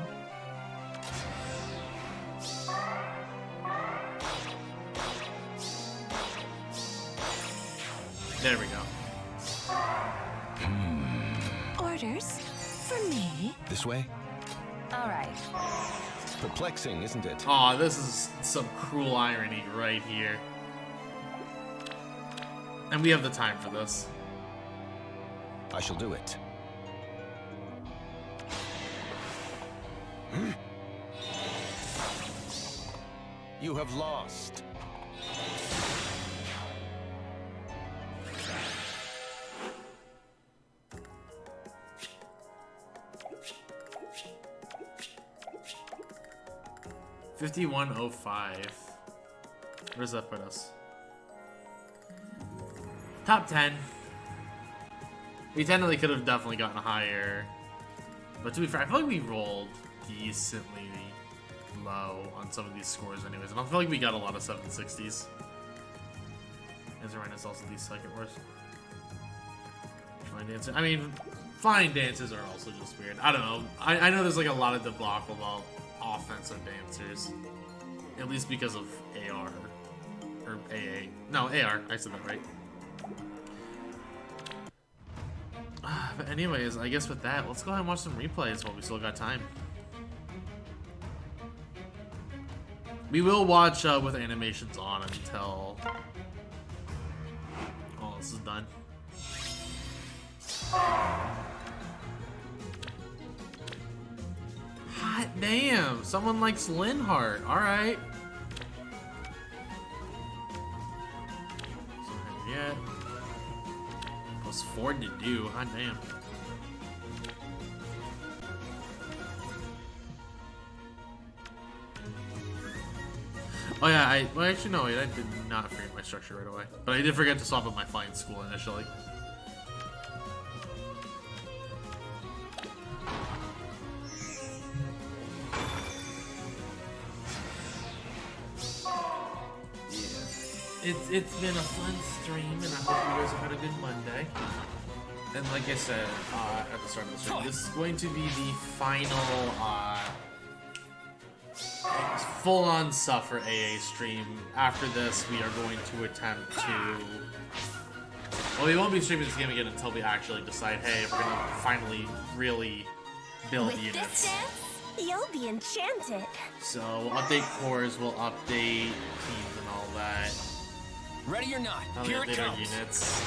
There we go. Orders? For me? This way? All right. Perplexing, isn't it? Aw, this is some cruel irony right here. And we have the time for this. I shall do it. You have lost. $51.05. Where does that put us? Top 10. We technically could have definitely gotten higher. But to be fair, I feel like we rolled decently low on some of these scores anyways. And I feel like we got a lot of 760s. Azarine is also the second worst. Flying dancer. I mean, flying dances are also just weird. I don't know. I know there's like a lot of deblockable offensive dancers. At least because of AR. Or AA. No, AR. I said that right. But anyways, I guess with that, let's go ahead and watch some replays while we still got time. We will watch with animations on until all this is done. Hot damn! Someone likes Linhart. Alright. Yeah. Plus 4 to do. Hot damn. Oh yeah, well actually no, wait, I did not forget my structure right away. But I did forget to swap up my flying school initially. It's been a fun stream, and I hope you guys have had a good Monday. And like I said at the start of the stream, this is going to be the final full-on suffer AA stream. After this, we are going to attempt to... Well, we won't be streaming this game again until we actually decide, hey, we're gonna finally really build With units. this dance, you'll be enchanted. So we'll update cores, we'll update teams and all that. Ready or not, Now here we it update our comes. units.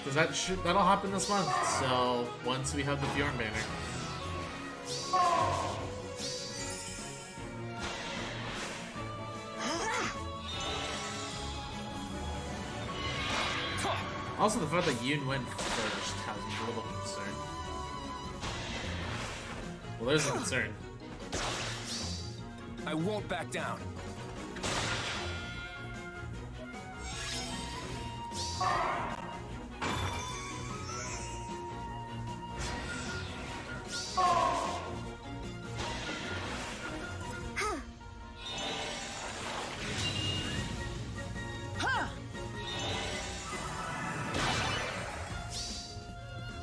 Cause that'll happen this month. So once we have the Fjorn banner. Also, the fact that Yoon went first has me a little concerned. Well, there's a concern. I won't back down.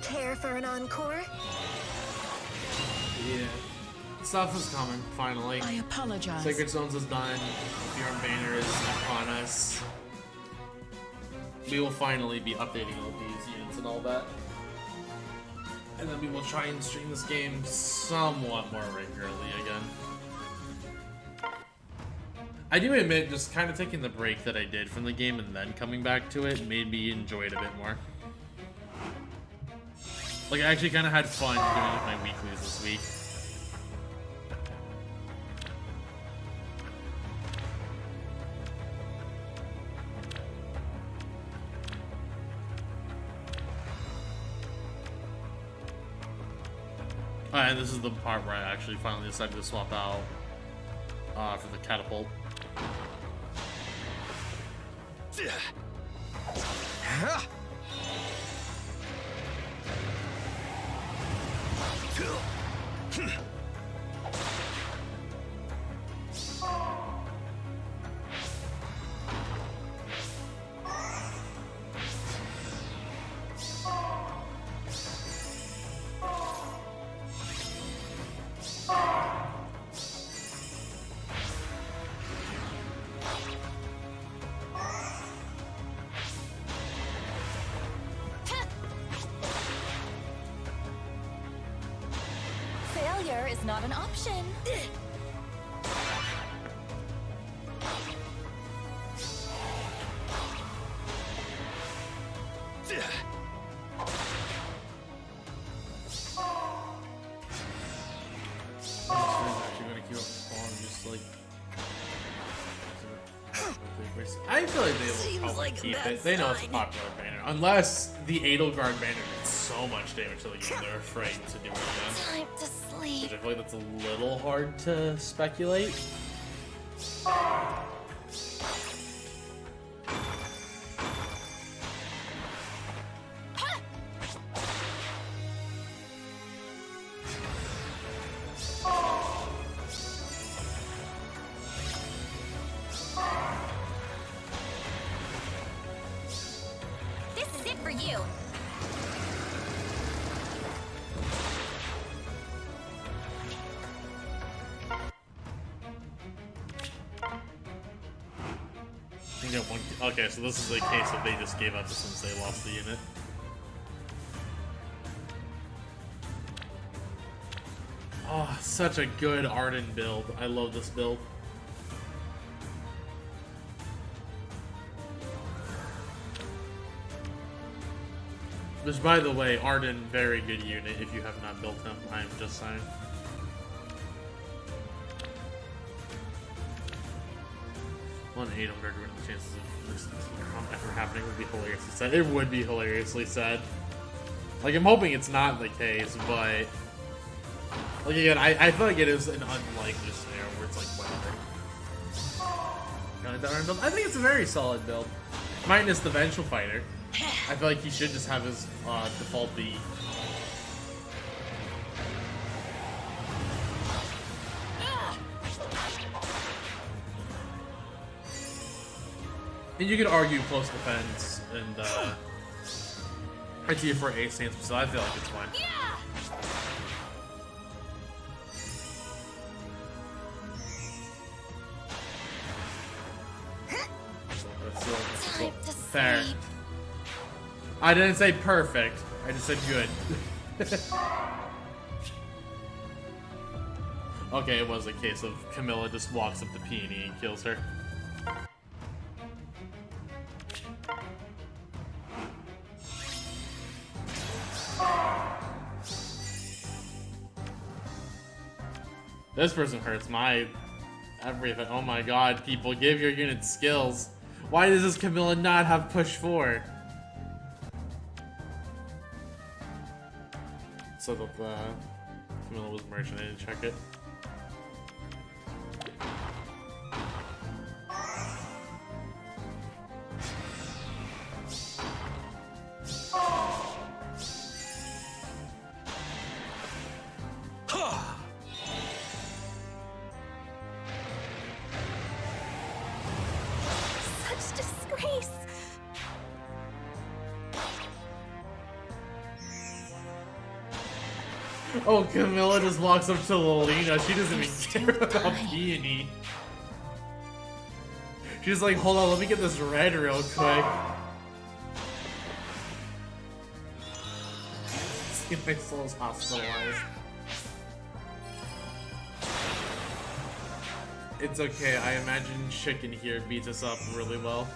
Care for an encore? Yeah. Stuff is coming, finally. I apologize. Sacred Stones is done. Fjorn banner is upon us. We will finally be updating all these units and all that. And then we will try and stream this game somewhat more regularly again. I do admit, just kind of taking the break that I did from the game and then coming back to it made me enjoy it a bit more. Like, I actually kind of had fun doing my weeklies this week. And this is the part where I actually finally decided to swap out for the catapult. Failure is not an option. I feel like they will probably keep it. They know it's a popular banner. Unless the Edelgard banner did so much damage to the game, they're afraid to do it again. Time to sleep. Which I feel like that's a little hard to speculate. This is it for you. You get one. Okay, so this is a case of they just gave up since they lost the unit. Oh, such a good Arden build. I love this build. Which, by the way, Arden, very good unit if you have not built him. I'm just saying. One Edelgard win, the chances of this ever happening would be hilariously sad. It would be hilariously sad. Like, I'm hoping it's not the case, but like again, I feel like it is an unlikely scenario where it's like whatever. I think it's a very solid build, minus the Vengeful Fighter. I feel like he should just have his default be. And you could argue close defense and idea for a stance, so I feel like it's fine. That's fair. I didn't say perfect. I just said good. Okay, it was a case of Camilla just walks up to Peony and kills her. This person hurts my everything. Oh my god, people, give your unit skills. Why does this Camilla not have push 4? So that Camilla was merchant, I didn't check it. Such disgrace. Oh, Camilla just walks up to Lolina. She doesn't even care about Peony. She's like, hold on, let me get this red real quick. See if my soul's hospitalized. It's okay, I imagine Chicken here beats us up really well.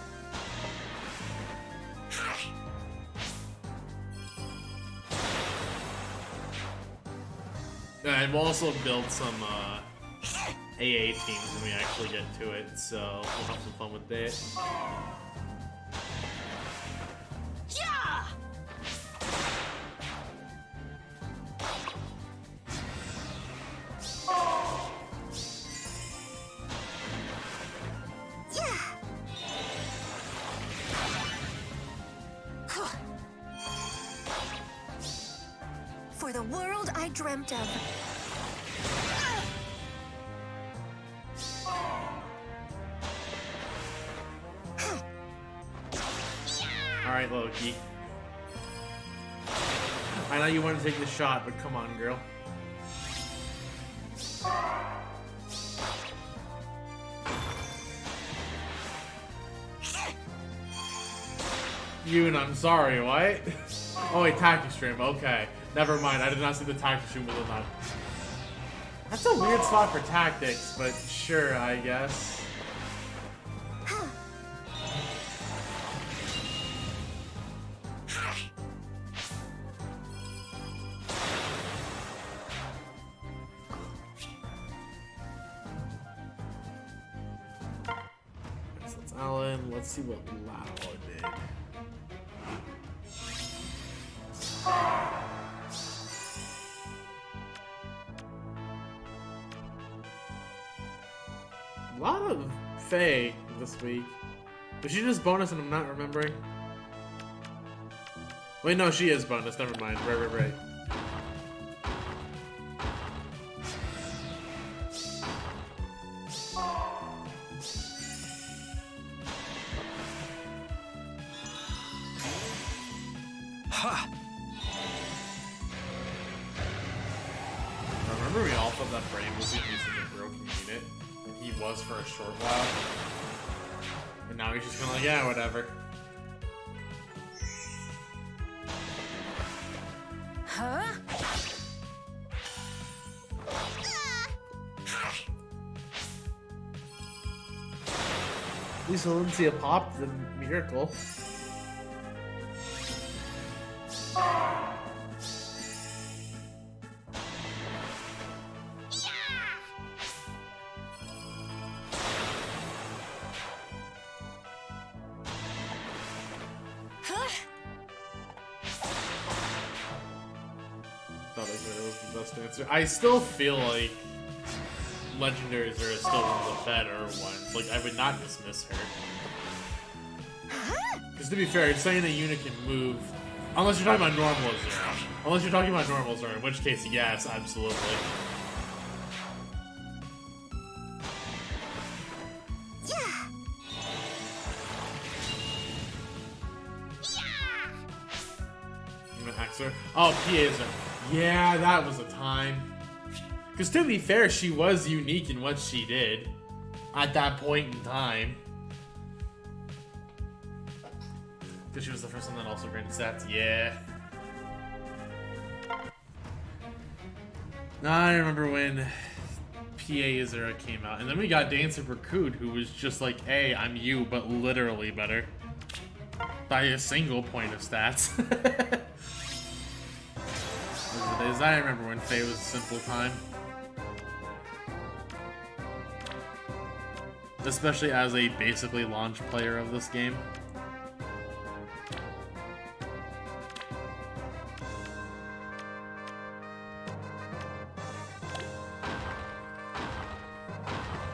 I've also built some AA teams when we actually get to it, so we'll have some fun with that. Yeah! Yeah! For the world I dreamt of. Alright, Loki. I know you want to take the shot, but come on, girl. You and I'm sorry, what? Oh wait, tactic stream, okay. Never mind, I did not see the tactic stream was enough. That's a weird spot for tactics, but sure, I guess. So that's Alan. Let's see what Lao did. A lot of Faye this week. Was she just bonus and I'm not remembering? Wait, no, she is bonus. Never mind. Right. Ha! I remember we all thought that Brain was going to be such a broken unit. And he was for a short while. And now he's just kind of like, yeah, whatever. Huh? At least Valencia popped the miracle. Thought it was the best answer. I still feel like legendaries are still one of the better ones. Like, I would not dismiss her. Because to be fair, saying a unit can move, unless you're talking about normal Zero. Unless you're talking about normal Zero, in which case, yes, absolutely. Yeah! I'm gonna hex her. Oh, Pieza. Yeah, that was a time. Because to be fair, she was unique in what she did at that point in time. Because she was the first one that also granted stats. Yeah. I remember when Pieza came out. And then we got Dancer Berkud, who was just like, hey, I'm you, but literally better. By a single point of stats. Those are the days I remember when Faye was a simple time. Especially as a basically launch player of this game.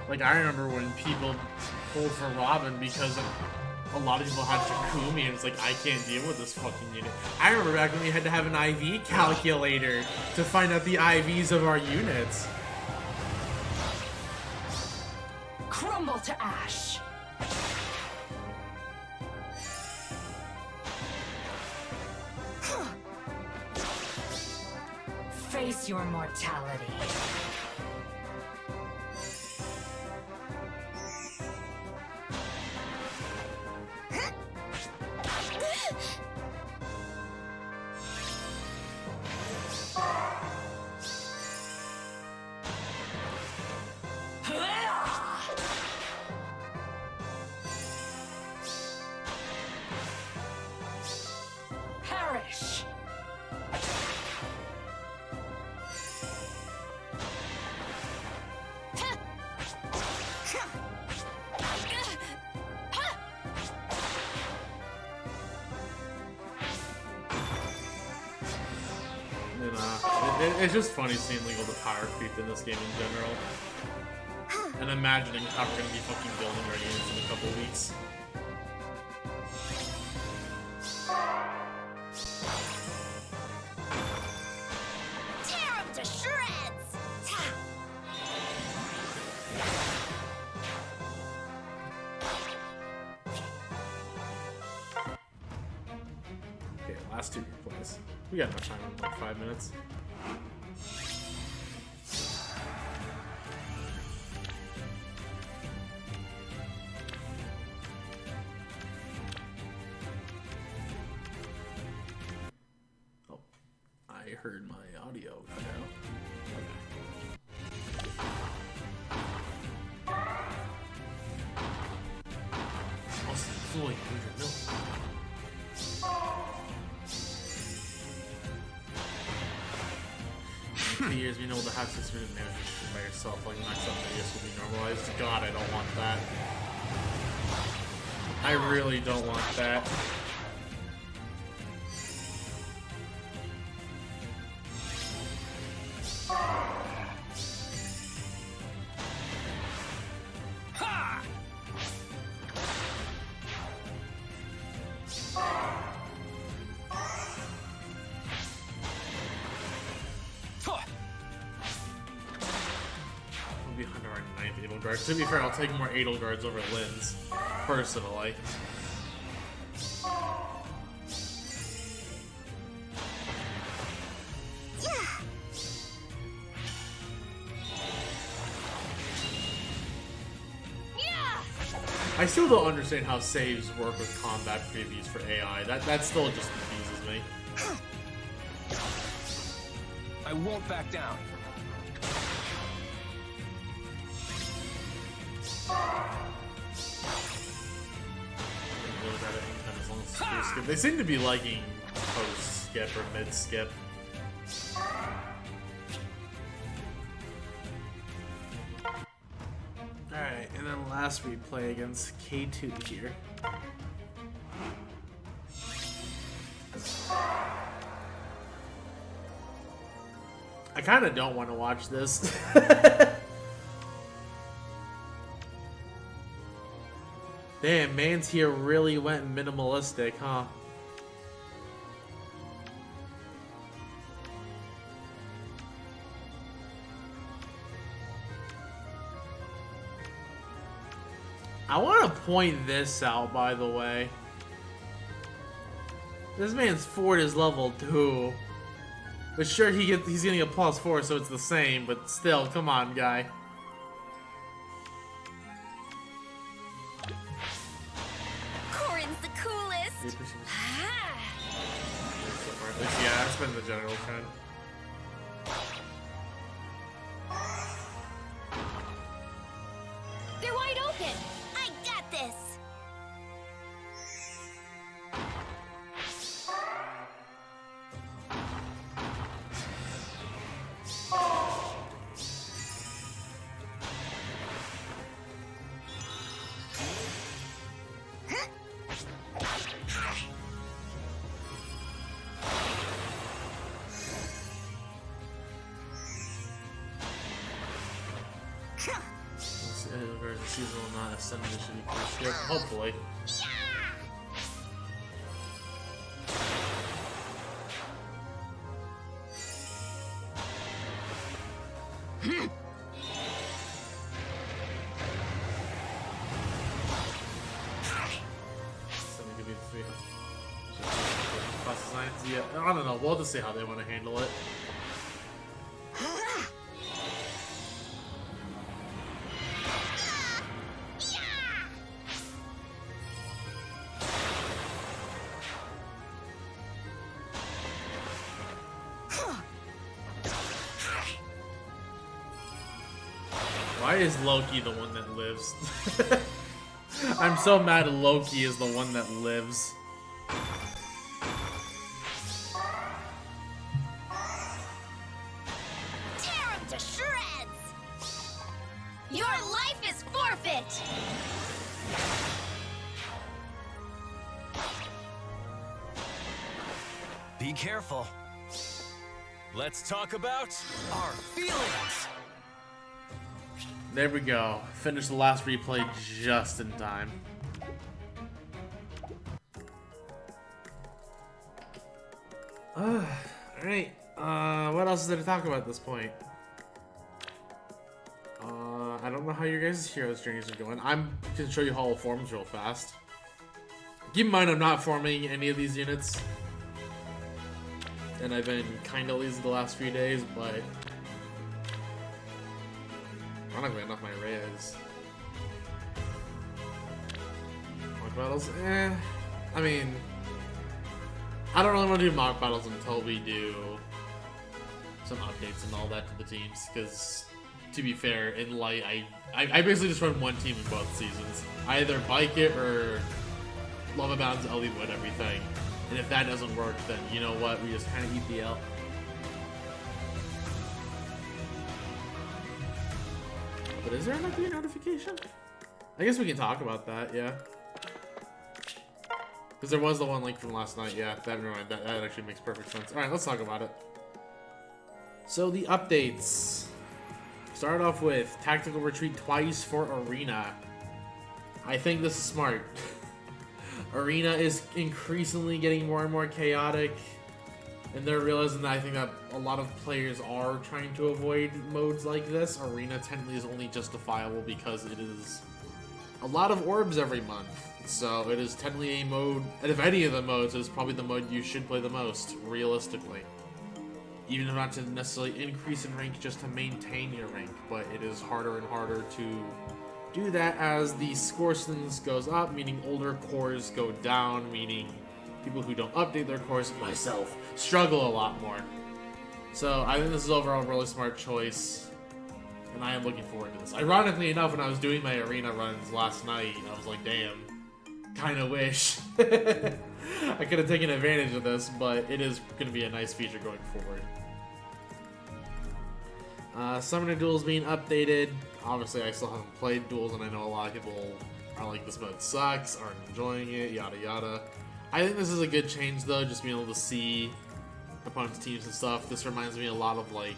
Like, I remember when people pulled for Robin because a lot of people had Takumi, and it's like, I can't deal with this fucking unit. I remember back when we had to have an IV calculator to find out the IVs of our units. Crumble to ash. Face your mortality. Perish! It's just funny seeing like all the power creep in this game in general. And imagining how we're gonna be fucking building our units in a couple weeks. Tear 'em to shreds! Okay, last two replays. We got enough time in like 5 minutes. Oh, I heard my audio cut out. Okay. Austin Floyd, 100 mil. For years, being able to have 6-minute management by yourself, like max up videos will be normalized. God, I don't want that. I really don't want that. Be 109th Edelgard. To be fair, I'll take more Edelgards over Lynn's, personally. I still don't understand how saves work with combat previews for AI. That still just confuses me. I won't back down. They seem to be liking post skip or mid skip. Alright, and then last we play against K2 here. I kind of don't want to watch this. Damn, man's here really went minimalistic, huh? I want to point this out, by the way. This man's fort is level 2. But sure, he's getting a +4, so it's the same, but still, come on, guy. Yeah, it's been the general trend. They're wide open! I got this! The season will not ascend initially first yet. Hopefully. Yeah, I don't know. We'll just see how they want to handle it. Why is Loki the one that lives? I'm so mad Loki is the one that lives. Tear 'em to shreds! Your life is forfeit! Be careful. Let's talk about our feelings. There we go. Finished the last replay just in time. Alright. What else is there to talk about at this point? I don't know how your guys' heroes journeys are going. I'm gonna show you how it forms real fast. Keep in mind I'm not forming any of these units. And I've been kinda lazy the last few days, but ironically enough, my Reyes. Mock battles? I mean, I don't really want to do mock battles until we do some updates and all that to the teams, because to be fair, in Light, I basically just run one team in both seasons. I either bike it or Lava Bounds, Ellie Wood, everything. And if that doesn't work, then you know what, we just kind of eat the L. But is there an update notification? I guess we can talk about that, yeah. Because there was the one link from last night, yeah. Never mind, that actually makes perfect sense. Alright, let's talk about it. So the updates. Start off with Tactical Retreat twice for Arena. I think this is smart. Arena is increasingly getting more and more chaotic. And they're realizing that I think that a lot of players are trying to avoid modes like this. Arena technically is only justifiable because it is a lot of orbs every month. So it is technically a mode, and if any of the modes, it is probably the mode you should play the most, realistically. Even if not to necessarily increase in rank, just to maintain your rank. But it is harder and harder to do that as the score ceilings goes up, meaning older cores go down, meaning people who don't update their cores, myself, struggle a lot more. So I think this is overall a really smart choice, and I am looking forward to this. Ironically enough, when I was doing my arena runs last night, I was like, damn, kinda wish I could have taken advantage of this, but it is going to be a nice feature going forward. Summoner Duels being updated. Obviously, I still haven't played Duels, and I know a lot of people are like, this mode sucks, aren't enjoying it, yada yada. I think this is a good change, though, just being able to see opponents' teams and stuff. This reminds me a lot of, like,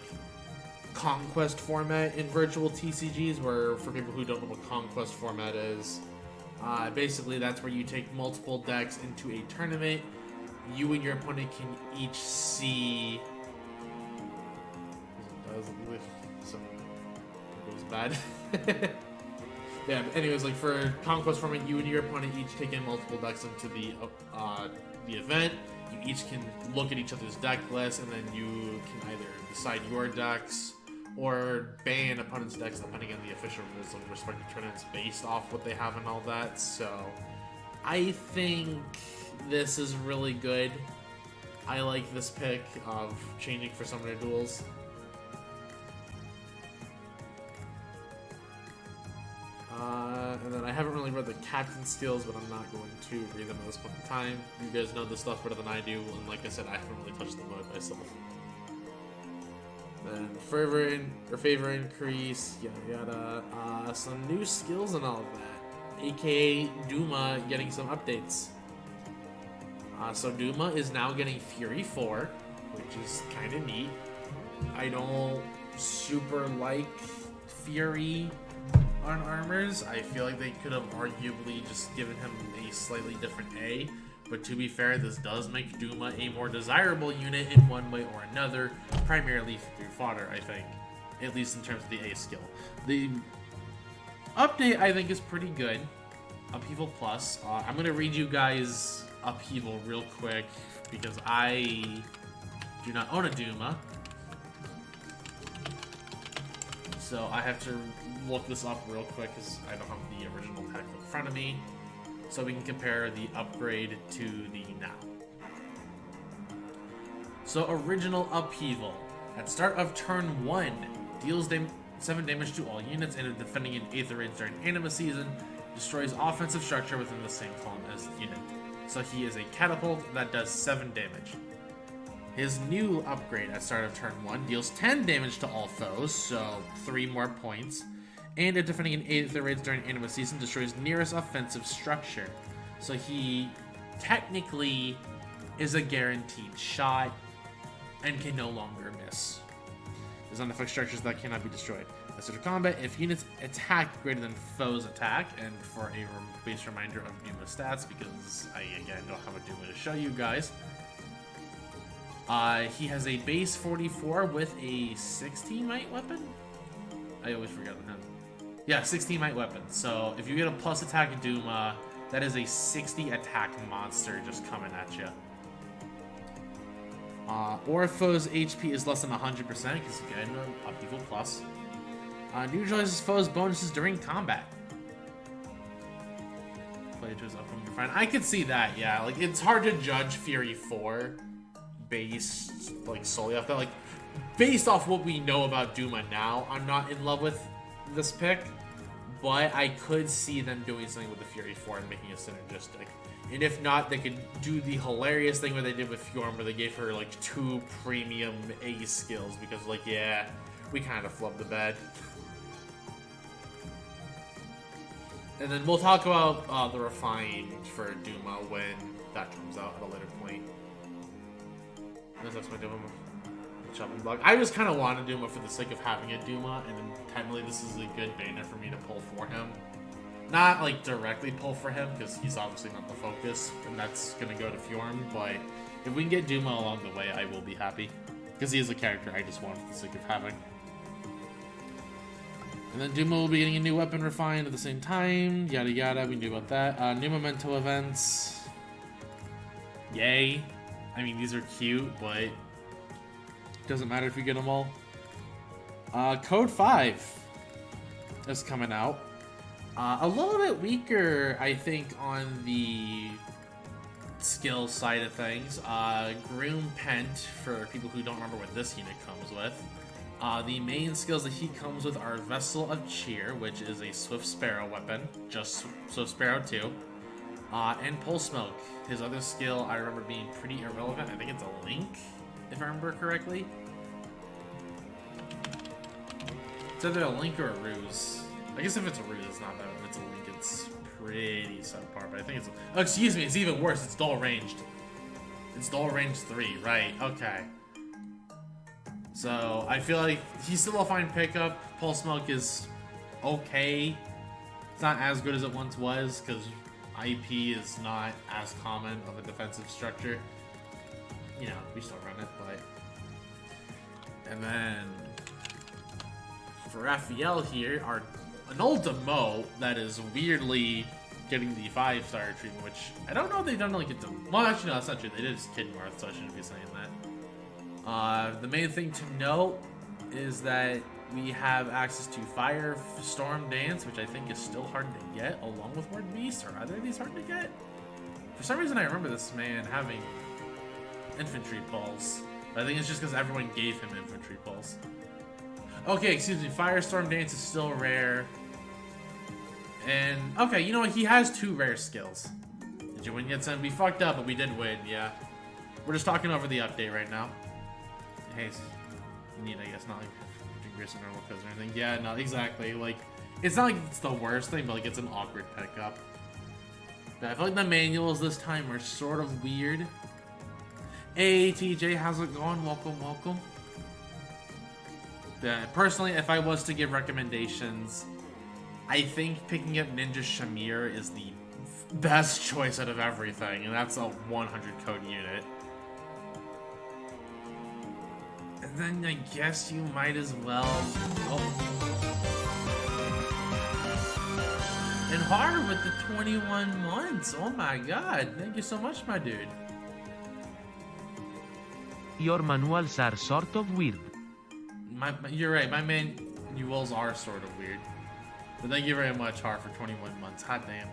Conquest format in virtual TCGs, where, for people who don't know what Conquest format is, basically that's where you take multiple decks into a tournament. You and your opponent can each see... It was bad. Yeah, but anyways, like for Conquest format, you and your opponent each take in multiple decks into the event. You each can look at each other's deck lists, and then you can either decide your decks or ban opponent's decks depending on the official rules of respective tournaments based off what they have and all that. So I think this is really good. I like this pick of changing for Summoner Duels. And then I haven't really read the captain skills, but I'm not going to read them at this point in time. You guys know this stuff better than I do, and like I said, I haven't really touched the mode myself. Then favor increase, yada yada. Some new skills and all of that, aka Duma getting some updates. So Duma is now getting Fury 4, which is kind of neat. I don't super like Fury on armors. I feel like they could have arguably just given him a slightly different A, but to be fair, this does make Duma a more desirable unit in one way or another, primarily through fodder, I think, at least in terms of the A skill. The update, I think, is pretty good. Upheaval Plus. I'm going to read you guys Upheaval real quick, because I do not own a Duma. So I have to look this up real quick because I don't have the original tech in front of me, so we can compare the upgrade to the now. So original Upheaval. At start of turn 1, deals 7 damage to all units and defending an Aether Raids during Anima season, destroys offensive structure within the same column as the unit. So he is a catapult that does 7 damage. His new upgrade at start of turn 1 deals 10 damage to all foes, so 3 more points. And if defending an Aether Raids during Anima season, destroys nearest offensive structure. So he technically is a guaranteed shot. and can no longer miss. There's unaffected structures that cannot be destroyed. As of combat, if units attack greater than foe's attack, and for a base reminder of Duma's stats, because I again don't have a Duma to show you guys, he has a base 44 with a 16 might weapon. I always forget on him. Yeah, 16 might weapon. So if you get a plus attack Duma, that is a 60 attack monster just coming at you. Or if foe's HP is less than 100%, because again, upheaval plus. Neutralizes foe's bonuses during combat. Play to his upcoming friend. I could see that, yeah. Like, it's hard to judge Fury 4 based, like, solely off that. Like, based off what we know about Duma now, I'm not in love with this pick. But I could see them doing something with the Fury 4 and making it synergistic. And if not, they could do the hilarious thing where they did with Fjorm, where they gave her, like, 2 premium A skills. Because, like, yeah, we kind of flubbed the bed. And then we'll talk about the refined for Duma when that comes out at a later point. That's my Duma chopping block. I just kind of wanted Duma for the sake of having a Duma, and then technically this is a good banner for me to pull for him. Not like directly pull for him, because he's obviously not the focus, and that's going to go to Fjorm, but if we can get Duma along the way, I will be happy. Because he is a character I just want for the sake of having. And then Duma will be getting a new weapon refined at the same time, yada yada, we knew about that. New memento events. Yay. I mean, these are cute, but doesn't matter if you get them all. Code 5 is coming out. A little bit weaker, I think, on the skill side of things. Groom Pent, for people who don't remember what this unit comes with. The main skills that he comes with are Vessel of Cheer, which is a Swift Sparrow weapon, just Swift Sparrow 2. And Pulse Smoke. His other skill I remember being pretty irrelevant. I think it's a Link, if I remember correctly. It's either a Link or a Ruse. I guess if it's a Ruse, it's not that. If it's a Link, it's pretty subpar. But I think it's... Oh, excuse me, it's even worse. It's dual ranged. It's dual range 3, right. Okay. So, I feel like he's still a fine pickup. Pulse Smoke is okay. It's not as good as it once was, because IP is not as common of a defensive structure. You know, we still run it, but... And then... For Raphael here, an old Demo that is weirdly getting the 5-star treatment, which I don't know if they've done like a... Well, actually, no, that's not true. They did Kid North, so I shouldn't be saying that. The main thing to note is that we have access to Firestorm Dance, which I think is still hard to get, along with Word Beast. Are either of these hard to get? For some reason, I remember this man having Infantry Pulse. But I think it's just because everyone gave him Infantry Pulse. Okay, excuse me. Firestorm Dance is still rare. And, okay, you know what? He has 2 rare skills. Did you win yet, son? We fucked up, but we did win, yeah. We're just talking over the update right now. Hey, you need, I guess, not like Gris or normal codes or anything. Yeah, no, exactly. Like, it's not like it's the worst thing, but like it's an awkward pickup. But I feel like the manuals this time are sort of weird. Hey, TJ, how's it going? Welcome, welcome. Personally, if I was to give recommendations, I think picking up Ninja Shamir is the best choice out of everything, and that's a 100 code unit. And then I guess you might as well... Oh. And hard with the 21 months. Oh my god. Thank you so much, my dude. Your manuals are sort of weird. You're right. My manuals are sort of weird. But thank you very much, Har, for 21 months. Hot damn.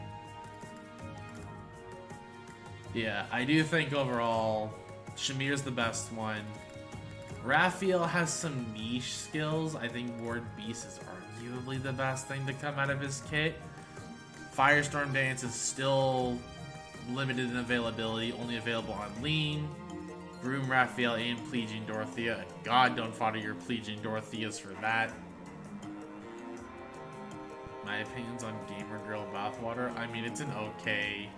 Yeah, I do think overall, Shamir's the best one. Raphael has some niche skills. I think Ward Beast is arguably the best thing to come out of his kit. Firestorm Dance is still limited in availability, only available on Lean. Groom Raphael and Pledging Dorothea. God, don't fodder your Pledging Dorotheas for that. My opinions on Gamer Girl Bathwater. I mean, it's an okay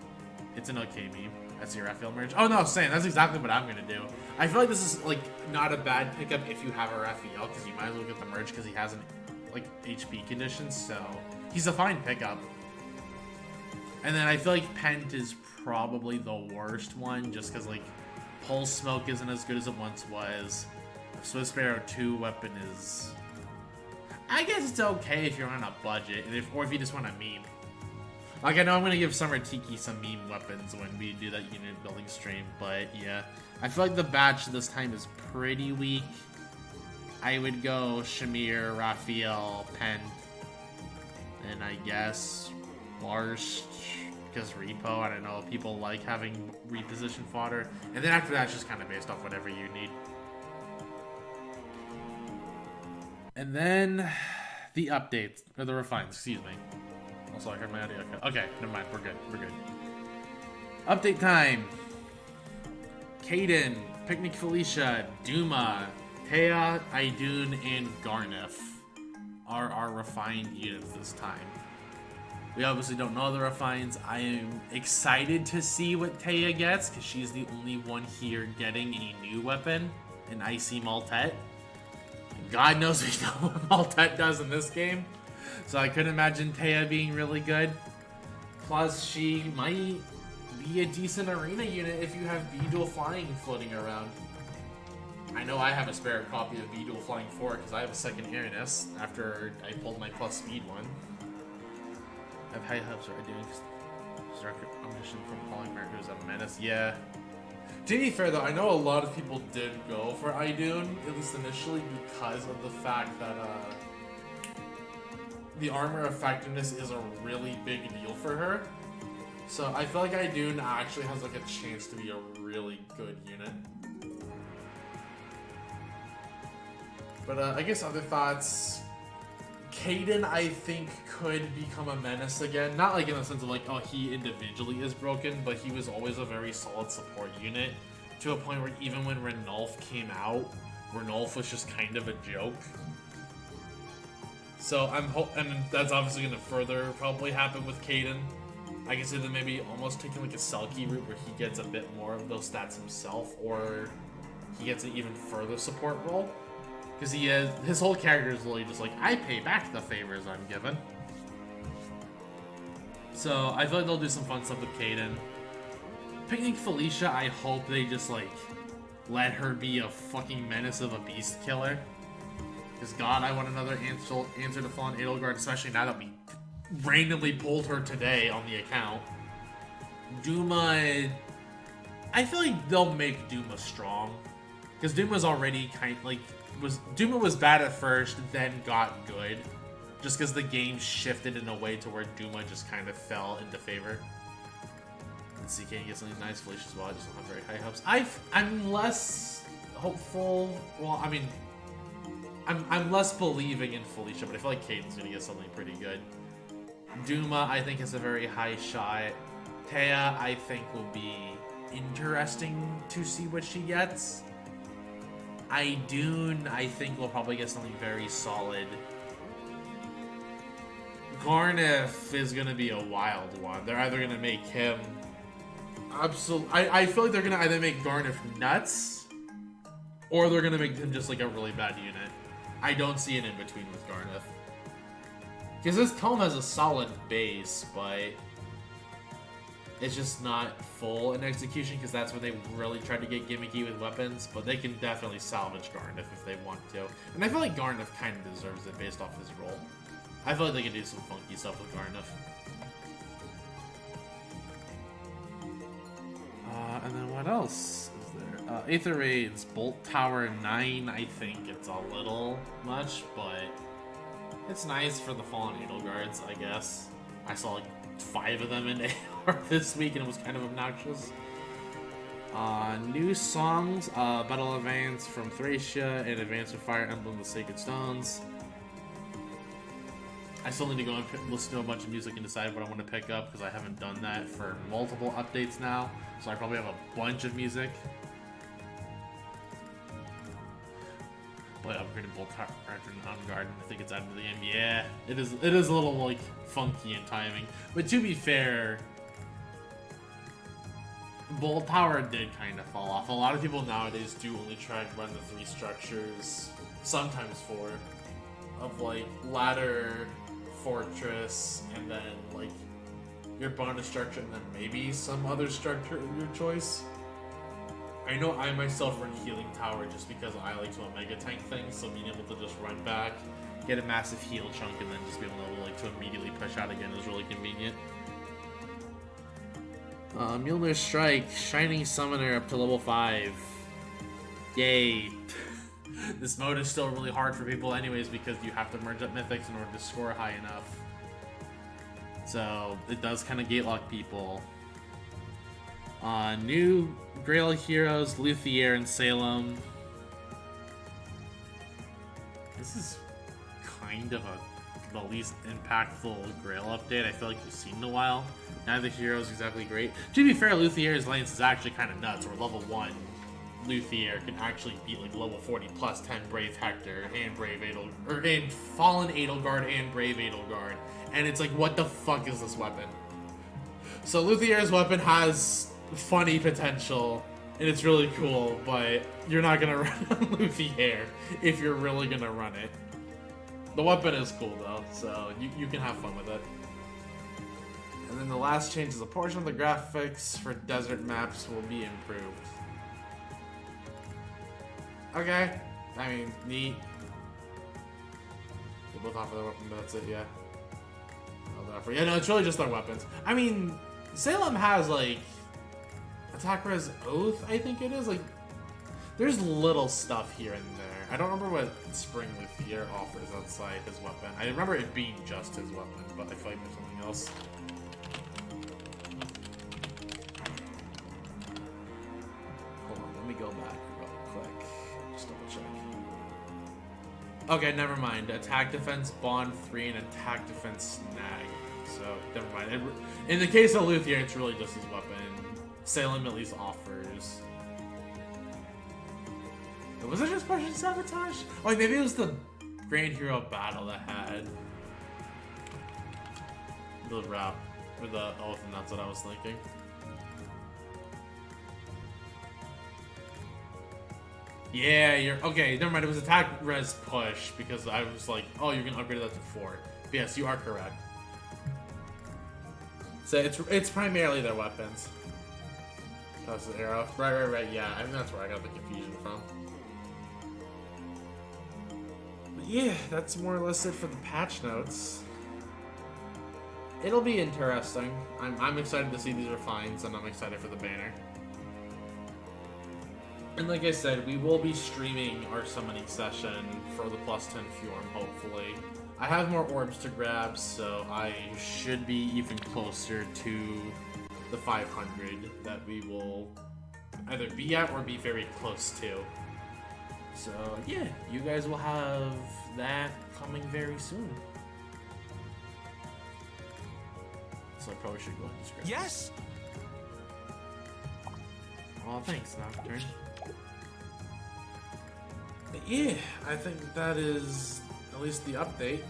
It's an okay meme. That's your Raphael merge. Oh no, same. That's exactly what I'm gonna do. I feel like this is like not a bad pickup if you have a Raphael, because you might as well get the merge because he has an like HP condition, so he's a fine pickup. And then I feel like Pent is probably the worst one, just because like Pulse Smoke isn't as good as it once was. Swift Sparrow 2 weapon is, I guess it's okay if you're on a budget, and or if you just want a meme. Like, I know I'm gonna give Summer Tiki some meme weapons when we do that unit building stream, but yeah. I feel like the batch this time is pretty weak. I would go Shamir, Raphael, Pen, and I guess Marsh, because Repo, I don't know, people like having reposition fodder. And then after that, it's just kind of based off whatever you need. And then the updates, or the refines, excuse me. Also, I heard my audio. Okay, never mind. We're good. We're good. Update time. Kaden, Picnic Felicia, Duma, Thea, Idun, and Garnif are our refined units this time. We obviously don't know the refines. I am excited to see what Thea gets, because she's the only one here getting a new weapon, an Icy Maltet. God knows we know what Maltet does in this game. So I could imagine Thea being really good. Plus, she might be a decent arena unit if you have B-Dual Flying floating around. I know I have a spare copy of B-Dual Flying 4 because I have a second Aranus after I pulled my plus speed one. I have high hopes for doing Stark Omniscient from Polymer, who's a menace. Yeah. To be fair though, I know a lot of people did go for Idun, at least initially, because of the fact that the armor effectiveness is a really big deal for her. So I feel like Idun actually has like a chance to be a really good unit. But I guess other thoughts. Kaden, I think, could become a menace again. Not like in the sense of like, oh, he individually is broken, but he was always a very solid support unit. To a point where even when Renulf came out, Renulf was just kind of a joke. So and that's obviously going to further probably happen with Kaden. I guess either maybe almost taking like a Selkie route where he gets a bit more of those stats himself, or he gets an even further support role. Because his whole character is literally just like, I pay back the favors I'm given. So I feel like they'll do some fun stuff with Kaden. Picnic Felicia, I hope they just like let her be a fucking menace of a beast killer. Because God, I want another answer to Fallen Edelgard, especially now that we randomly pulled her today on the account. Duma, I feel like they'll make Duma strong. Because Duma's already Duma was bad at first, then got good. Just because the game shifted in a way to where Duma just kind of fell into favor. And CK gets something nice, Felicia as well. I just don't have very high hopes. I'm less hopeful. Well, I mean, I'm less believing in Felicia, but I feel like Caden's gonna get something pretty good. Duma, I think, is a very high shot. Thea, I think, will be interesting to see what she gets. Idun, I think, will probably get something very solid. Garnif is gonna be a wild one. They're either gonna make him I feel like they're gonna either make Garnif nuts, or they're gonna make him just like a really bad unit. I don't see an in-between with Garnif. Because this tome has a solid base, but it's just not full in execution, because that's where they really tried to get gimmicky with weapons, but they can definitely salvage Garnif if they want to. And I feel like Garnif kind of deserves it based off his role. I feel like they could do some funky stuff with Garnif. And then what else is there? Aether Raids, Bolt Tower 9, I think it's a little much, but it's nice for the Fallen Edelguards, I guess. I saw like 5 of them in AR this week, and it was kind of obnoxious. New songs, Battle Advance from Thracia and Advance with Fire Emblem the Sacred Stones. I still need to go and listen to a bunch of music and decide what I want to pick up, because I haven't done that for multiple updates now, so I probably have a bunch of music. But upgraded Bolt Tower on guard, I think it's out of the end. Yeah, it is a little like funky in timing. But to be fair, Bolt Power did kind of fall off. A lot of people nowadays do only try and run the 3 structures, sometimes 4, of like ladder, fortress, and then like your bonus structure, and then maybe some other structure of your choice. I know I myself run Healing Tower just because I like to Omega Tank things, so being able to just run back, get a massive heal chunk, and then just be able to immediately push out again is really convenient. Mjolnir Strike, Shining Summoner up to level 5. Yay. This mode is still really hard for people anyways because you have to merge up mythics in order to score high enough. So it does kind of gate-lock people. New Grail heroes, Luthier and Salem. This is kind of the least impactful Grail update I feel like you've seen in a while. Neither hero is exactly great. To be fair, Luthier's lance is actually kind of nuts, where level 1 Luthier can actually beat like level 40 plus 10 Brave Hector and Brave and Fallen Edelgard and Brave Edelgard. And it's like, what the fuck is this weapon? So Luthier's weapon has funny potential, and it's really cool, but you're not gonna run Luthier if you're really gonna run it. The weapon is cool though, so you can have fun with it. And then the last change is a portion of the graphics for desert maps will be improved. Okay, I mean, neat. They both offer their weapon, but that's it, yeah. Yeah, no, it's really just their weapons. I mean, Salem has, like, Attack Res Oath, I think it is. Like, there's little stuff here and there. I don't remember what Spring Luthier offers outside his weapon. I remember it being just his weapon, but I feel like there's something else. Hold on, let me go back real quick. Just double check. Okay, never mind. Attack Defense Bond 3 and Attack Defense Snag. So, never mind. In the case of Luthier, it's really just his weapon. Salem at least offers. Was it just Persian Sabotage? Oh, maybe it was the Grand Hero Battle that had the rap with the oath, and that's what I was thinking. Yeah, you're okay. Never mind. It was Attack Res Push because I was like, oh, you're gonna upgrade that to 4. But yes, you are correct. So it's primarily their weapons. That's the arrow. Right. Yeah, I think that's where I got the confusion from. But yeah, that's more or less it for the patch notes. It'll be interesting. I'm excited to see these refines, and I'm excited for the banner. And like I said, we will be streaming our summoning session for the +10 Fjorm, hopefully. I have more orbs to grab, so I should be even closer to the 500 that we will either be at or be very close to. So yeah, you guys will have that coming very soon. So I probably should go and describe. Yes. Oh, thanks, Nocturne. But yeah, I think that is at least the update.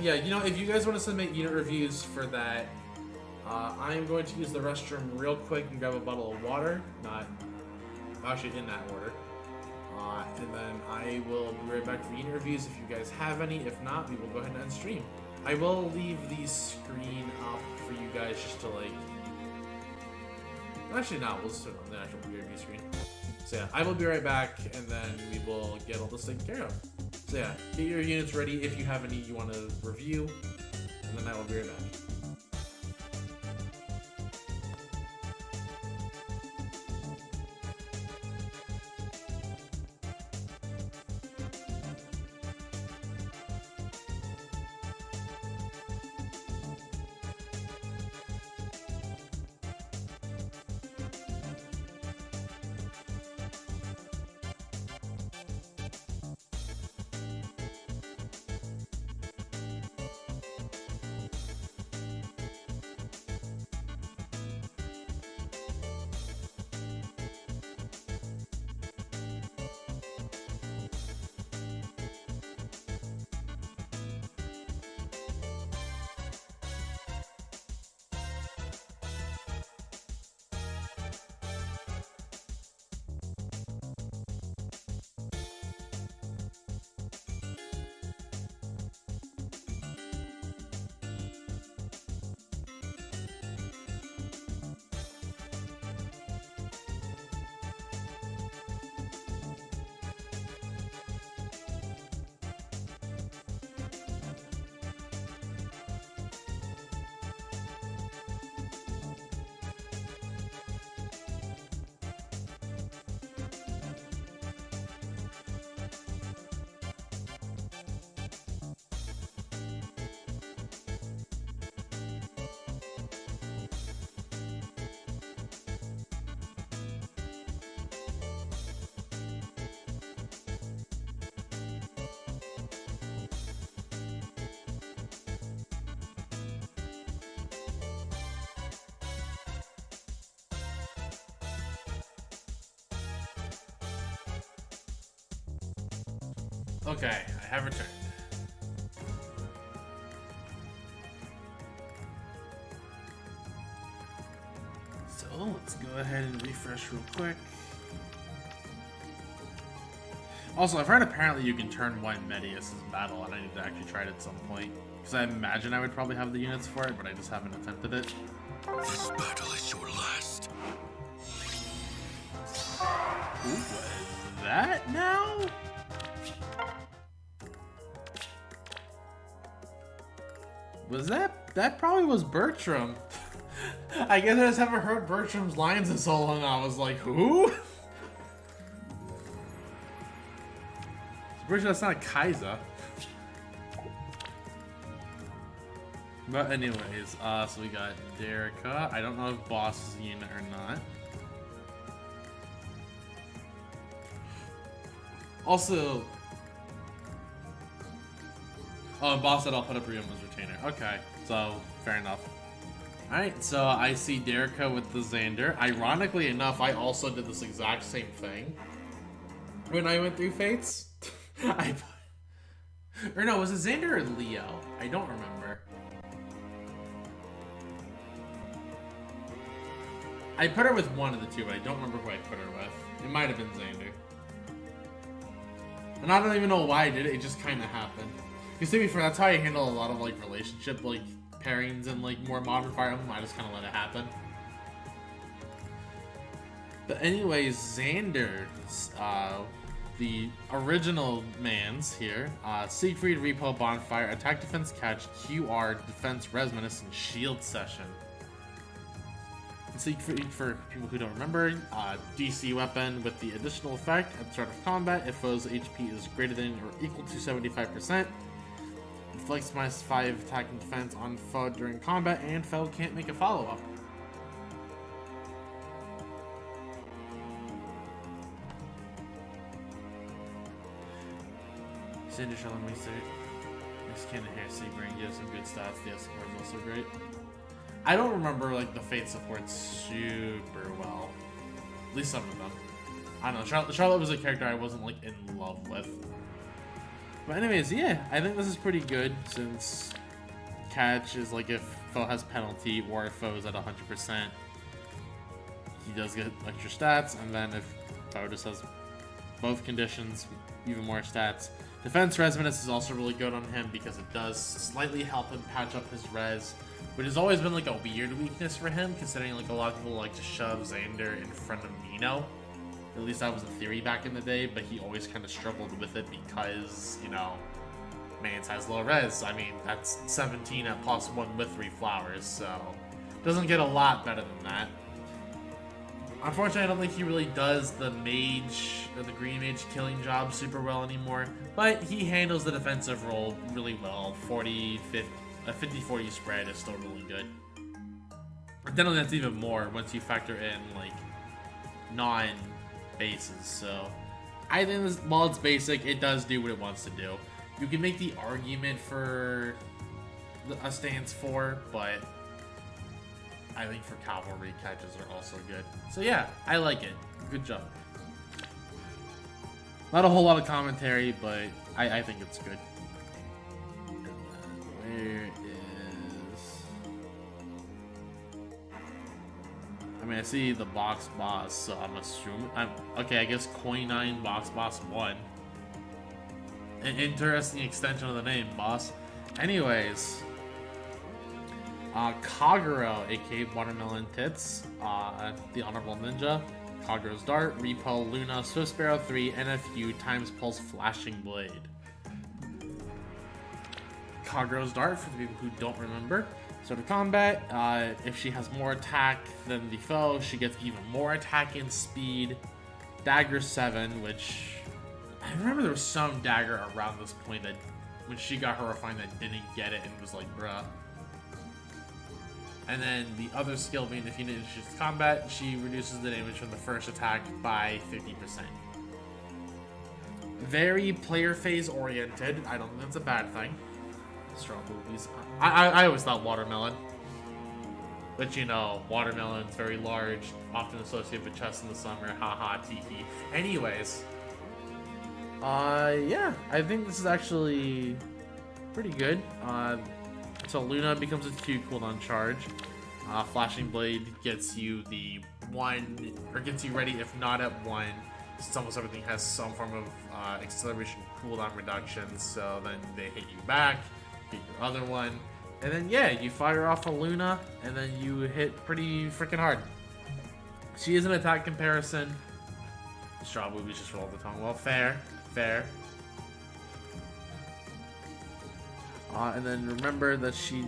Yeah, you know, if you guys want to submit unit reviews for that, I am going to use the restroom real quick and grab a bottle of water. Not actually in that order. And then I will be right back for unit reviews if you guys have any. If not, we will go ahead and end stream. I will leave the screen up for you guys just to like. Actually, no, we'll just put it on the actual review screen. So yeah, I will be right back, and then we will get all this taken care of. So yeah, get your units ready if you have any you want to review, and then I will be right back. Okay, I have returned. So let's go ahead and refresh real quick. Also, I've heard apparently you can turn one Medius as battle, and I need to actually try it at some point. Because I imagine I would probably have the units for it, but I just haven't attempted it. This battle is your last. Who was that now? Was that probably was Bertram. I guess I just haven't heard Bertram's lines in so long. I was like, who? Pretty sure that's not Kaiser. But anyways, so we got Derica. I don't know if Boss is a unit or not. Also, oh, Boss said I'll put up Ryuma's retainer. Okay, so fair enough. Alright, so I see Derica with the Xander. Ironically enough, I also did this exact same thing when I went through Fates. Or no, was it Xander or Leo? I don't remember. I put her with one of the two, but I don't remember who I put her with. It might have been Xander. And I don't even know why I did it, it just kind of happened. Because to be fair, that's how I handle a lot of like relationship like pairings and like more modern Fire Emblem. I just kind of let it happen. But anyways, Xander, the original mans here, Siegfried, Repo, Bonfire, Attack, Defense, Catch, QR, Defense, Resonance, and Shield Session. Siegfried, for people who don't remember, DC weapon with the additional effect at the start of combat if foe's HP is greater than or equal to 75%. Inflicts -5 attack and defense on foe during combat, and foe can't make a follow-up. Cinder Shell and Maester. Next cannon hair Sebring gives some good stats. The support is also great. I don't remember like the Fate support super well. At least some of them. I don't know. Charlotte was a character I wasn't like in love with. But anyways, yeah, I think this is pretty good since catch is like if foe has penalty or if foe is at 100%, he does get extra stats, and then if foe just has both conditions, even more stats. Defense Resonance is also really good on him because it does slightly help him patch up his res, which has always been like a weird weakness for him, considering like a lot of people like to shove Xander in front of Nino. At least that was a theory back in the day, but he always kind of struggled with it because, you know, Mans has low res. I mean, that's 17 at +1 with 3 flowers, so doesn't get a lot better than that. Unfortunately, I don't think he really does the mage, or the green mage killing job super well anymore, but he handles the defensive role really well. 50-40 spread is still really good. And then that's even more once you factor in, like, non-bases, so I think this, while it's basic, it does do what it wants to do. You can make the argument for a stance 4, but I think for cavalry, catches are also good. So yeah, I like it. Good job. Not a whole lot of commentary, but I think it's good. And then where is... I mean, I see the box boss, so I'm assuming... okay, I guess Coin 9 box boss 1. An interesting extension of the name, boss. Anyways... Kagero, aka Watermelon Tits, the Honorable Ninja, Kagero's Dart, Repo, Luna, Swift Sparrow 3, NFU, Times Pulse, Flashing Blade. Kagero's Dart, for the people who don't remember, start of combat, if she has more attack than the foe, she gets even more attack and speed. Dagger 7, which, I remember there was some dagger around this point that, when she got her refined, that didn't get it and was like, bruh. And then the other skill being if you initiate combat, she reduces the damage from the first attack by 50%. Very player phase oriented. I don't think that's a bad thing. Straw movies. I always thought watermelon. But you know, watermelon's very large, often associated with chests in the summer. Haha, tiki. Anyways. Yeah, I think this is actually pretty good. So Luna becomes a 2 cooldown charge. Flashing Blade gets you the 1, or gets you ready if not at 1. Since almost everything has some form of acceleration cooldown reduction, so then they hit you back, get your other one, and then yeah, you fire off a Luna, and then you hit pretty freaking hard. She is an attack comparison. Straw movies just rolled the tongue. Well, fair. And then remember that she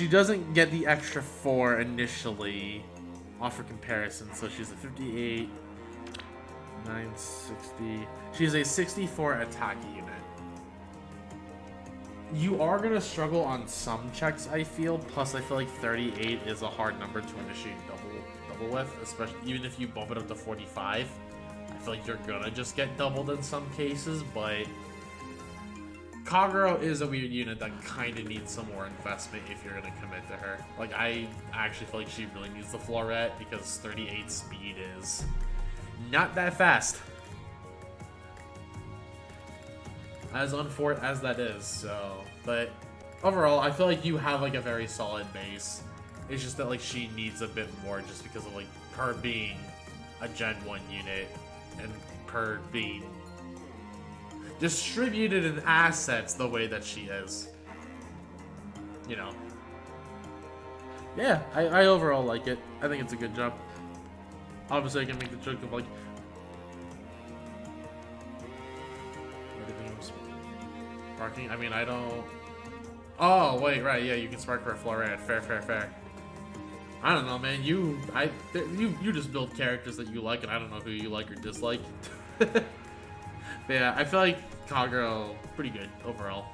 doesn't get the extra 4 initially off her comparison. So she's a 58, 960. She's a 64 attack unit. You are gonna struggle on some checks, I feel. Plus, I feel like 38 is a hard number to initiate double with, especially even if you bump it up to 45. I feel like you're gonna just get doubled in some cases, but Kagero is a weird unit that kind of needs some more investment if you're gonna commit to her. Like, I actually feel like she really needs the Floret because 38 speed is not that fast. As unfortunate as that is, so. But overall, I feel like you have like a very solid base. It's just that like she needs a bit more just because of like her being a Gen 1 unit and her being distributed in assets the way that she is. You know. Yeah, I overall like it. I think it's a good job. Obviously, I can make the joke of like, sparking. I mean, I don't. Oh wait, right? Yeah, you can spark for a Floret. Fair. I don't know, man. You just build characters that you like, and I don't know who you like or dislike. But yeah, I feel like Kagero pretty good overall.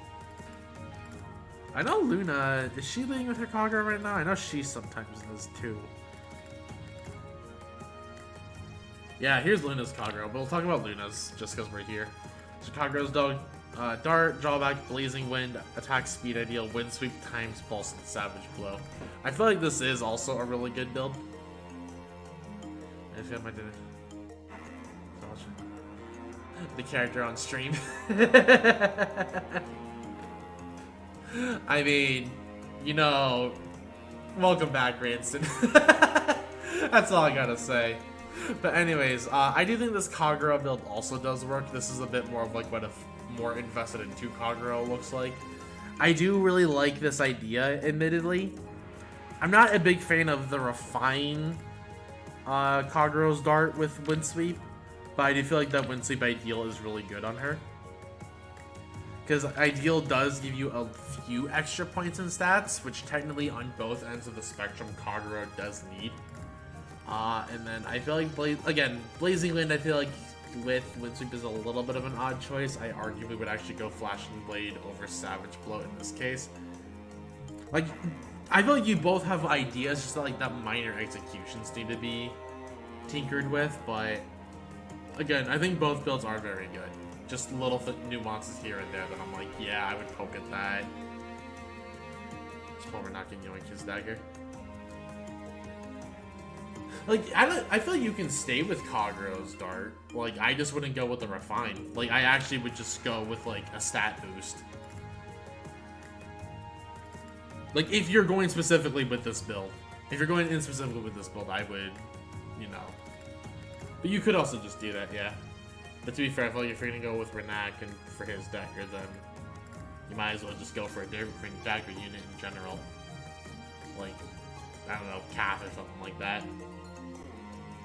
I know Luna, is she leading with her Kagero right now? I know she sometimes does too. Yeah, here's Luna's Kagero, but we'll talk about Luna's just because we're here. So Kagero's Dart, Drawback, Blazing Wind, Attack Speed Ideal, Wind Sweep, Times Pulse, and Savage Blow. I feel like this is also a really good build. I just got my dinner. The character on stream. I mean, you know, welcome back, Ranston. That's all I gotta say. But anyways, I do think this Kagero build also does work. This is a bit more of like what a more invested into Kagero looks like. I do really like this idea, admittedly. I'm not a big fan of the refine Kagero's Dart with Wind Sweep, but I do feel like that Wind Sweep Ideal is really good on her. Because Ideal does give you a few extra points in stats, which technically on both ends of the spectrum Kagero does need. And then I feel like, Blazing Wind, I feel like with Wind Sweep is a little bit of an odd choice. I arguably would actually go Flashing Blade over Savage Blow in this case. Like, I feel like you both have ideas, just that, like, that minor executions need to be tinkered with, but again, I think both builds are very good. Just little nuances here and there that I'm like, yeah, I would poke at that. Just while we're not getting yoink his dagger. Like, I feel like you can stay with Kagero's Dart. Like, I just wouldn't go with the Refine. Like, I actually would just go with, like, a stat boost. Like, if you're going specifically with this build. If you're going in specifically with this build, I would, you know. But you could also just do that, yeah. But to be fair, I feel like if you're gonna go with Renak and for his dagger, then you might as well just go for a different dagger unit in general. Like, I don't know, Kath or something like that.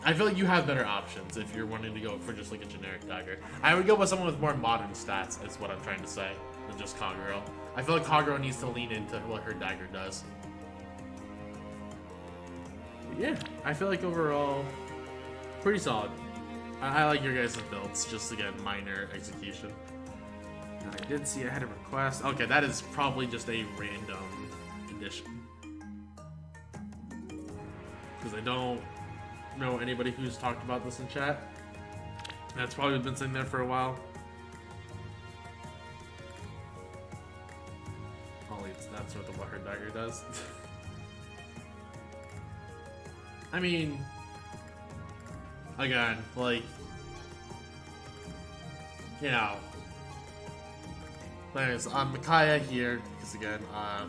I feel like you have better options if you're wanting to go for just like a generic dagger. I would go with someone with more modern stats, is what I'm trying to say, than just Kagero. I feel like Kagero needs to lean into what her dagger does. But yeah, I feel like overall, pretty solid. I like your guys' builds, just again, minor execution. I did see I had a request. Okay, that is probably just a random addition. Because I don't know anybody who's talked about this in chat. That's probably been sitting there for a while. Probably that's what her dagger does. I mean, again, like, you know, Anyways, Micaiah here, because again,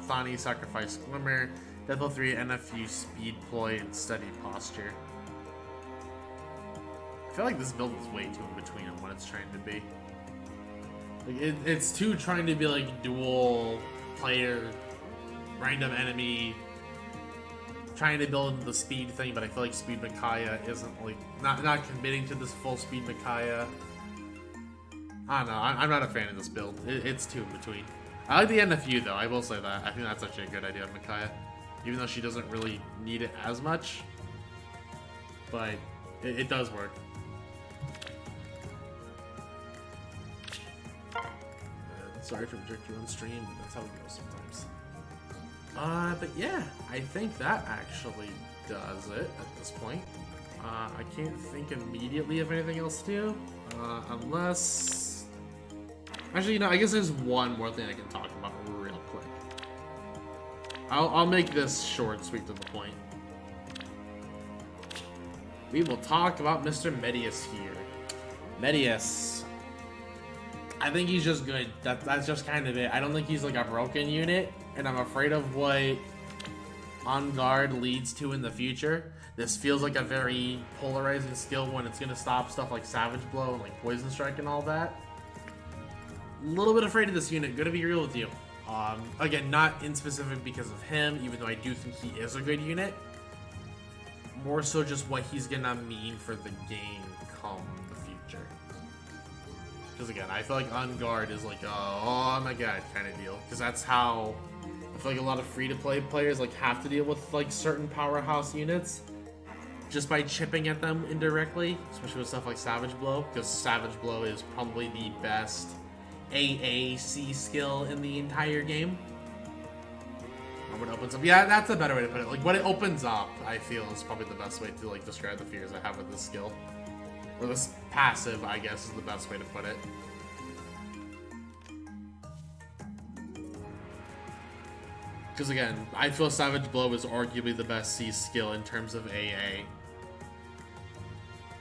Thani, Sacrifice, Glimmer, Level 3, NFU, Speed, Ploy, and Steady Posture. I feel like this build is way too in between on what it's trying to be. Like, it's too trying to be like dual player, random enemy, trying to build the speed thing, but I feel like Speed Micaiah isn't like, not committing to this full Speed Micaiah. I don't know, I'm not a fan of this build. It's too in between. I like the NFU though, I will say that. I think that's actually a good idea of Micaiah. Even though she doesn't really need it as much. But it does work. Sorry to reject you on stream, but that's how it goes sometimes. But yeah, I think that actually does it at this point. I can't think immediately of anything else to do. Unless... Actually, you know, I guess there's one more thing I can talk about real quick. I'll make this short, sweet to the point. We will talk about Mr. Medius here. Medius. I think he's just good. That's just kind of it. I don't think he's like a broken unit, and I'm afraid of what On Guard leads to in the future. This feels like a very polarizing skill when it's going to stop stuff like Savage Blow and like Poison Strike and all that. A little bit afraid of this unit, gonna be real with you. Again, not in specific because of him, even though I do think he is a good unit. More so just what he's gonna mean for the game come the future. Because again, I feel like On Guard is like a, oh my god kind of deal. Because that's how I feel like a lot of free-to-play players like have to deal with like certain powerhouse units. Just by chipping at them indirectly, especially with stuff like Savage Blow. Because Savage Blow is probably the best AAC skill in the entire game. Or what it opens up. Yeah, that's a better way to put it. Like, what it opens up, I feel, is probably the best way to, like, describe the fears I have with this skill. Or this passive, I guess, is the best way to put it. Because, again, I feel Savage Blow is arguably the best C skill in terms of AA.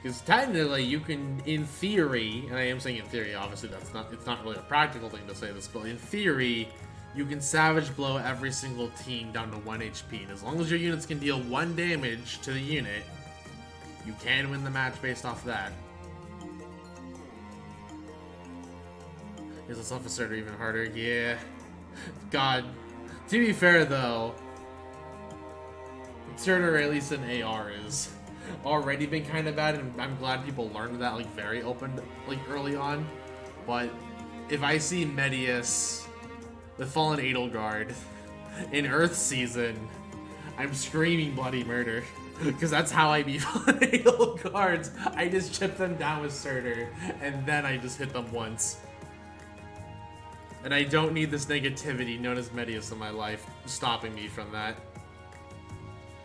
Because technically, you can, in theory, and I am saying in theory, obviously it's not really a practical thing to say this, but in theory, you can Savage Blow every single team down to 1 HP, and as long as your units can deal 1 damage to the unit, you can win the match based off that. Is this officer even harder? Yeah. God. To be fair, though, Cerner, at least in AR, is already been kind of bad, and I'm glad people learned that like very open, like early on. But if I see Medius with Fallen Edelgard in Earth Season, I'm screaming bloody murder. Because that's how I beat Fallen Edelgards. I just chip them down with Surtur, and then I just hit them once. And I don't need this negativity known as Medius in my life stopping me from that.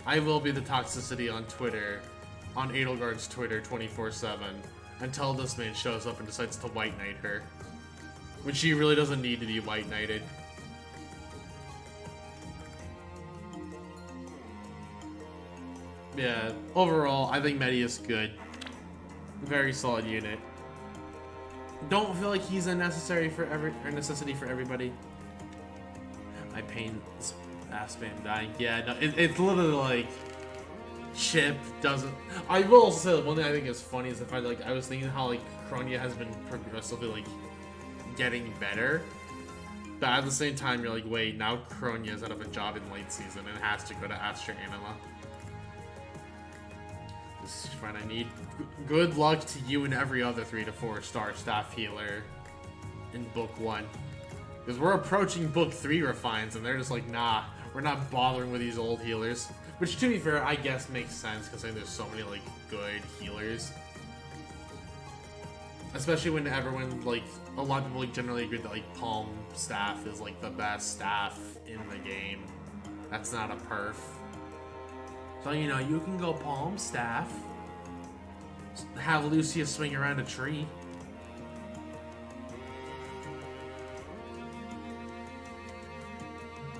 I will be the toxicity on Twitter, on Edelgard's Twitter 24/7, until this man shows up and decides to White Knight her. When she really doesn't need to be White Knighted. Yeah, overall, I think Medius good. Very solid unit. Don't feel like he's a necessity for everybody. My pain is ass spam dying. Yeah, no, it's literally like Chip doesn't. I will also say one thing I think is funny is the fact like I was thinking how like Kronia has been progressively like getting better, but at the same time you're like, wait, now Kronia's out of a job in late season and has to go to Astra Anima. This is fine. I need good luck to you and every other 3 to 4 star staff healer in Book 1. Because we're approaching Book 3 refines and they're just like, nah, we're not bothering with these old healers. Which, to be fair, I guess makes sense because there's so many, like, good healers. Especially when everyone, like, a lot of people like, generally agree that, like, Palm staff is, like, the best staff in the game. That's not a perf. So, you know, you can go Palm staff. Have Lucius swing around a tree.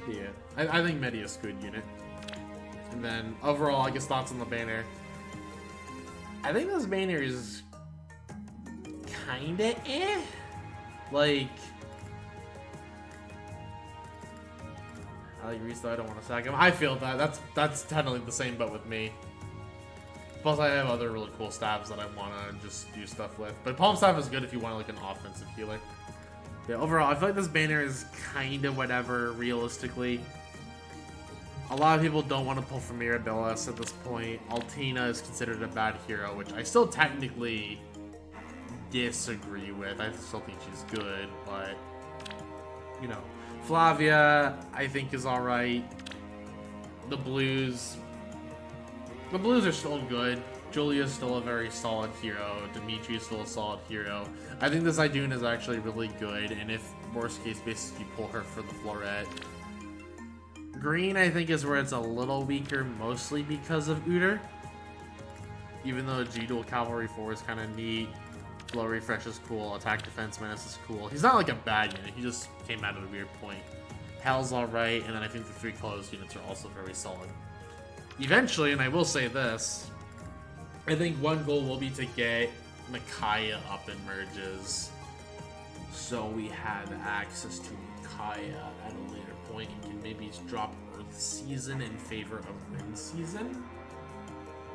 Yeah, I think Medius good unit. And then overall, I guess thoughts on the banner. I think this banner is kinda eh. Like, like Reese, though, I don't want to sack him. I feel that. That's totally the same, but with me. Plus, I have other really cool staffs that I want to just do stuff with. But Palm Staff is good if you want like an offensive healer. Yeah, overall, I feel like this banner is kind of whatever, realistically. A lot of people don't want to pull for Mirabilis at this point. Altina is considered a bad hero, which I still technically disagree with. I still think she's good, but, you know. Flavia, I think, is alright. The Blues are still good. Julia's still a very solid hero. Dimitri is still a solid hero. I think this Idun is actually really good, and if worst case basis you pull her for the Floret. Green, I think, is where it's a little weaker, mostly because of Uter. Even though G-Dual Cavalry 4 is kind of neat. Flow Refresh is cool. Attack Defense Menace is cool. He's not like a bad unit. He just came out at a weird point. Hell's alright, and then I think the 3 closed units are also very solid. Eventually, and I will say this, I think one goal will be to get Micaiah up in merges, so we have access to Micaiah at a later point and can maybe drop Earth Season in favor of Wind Season.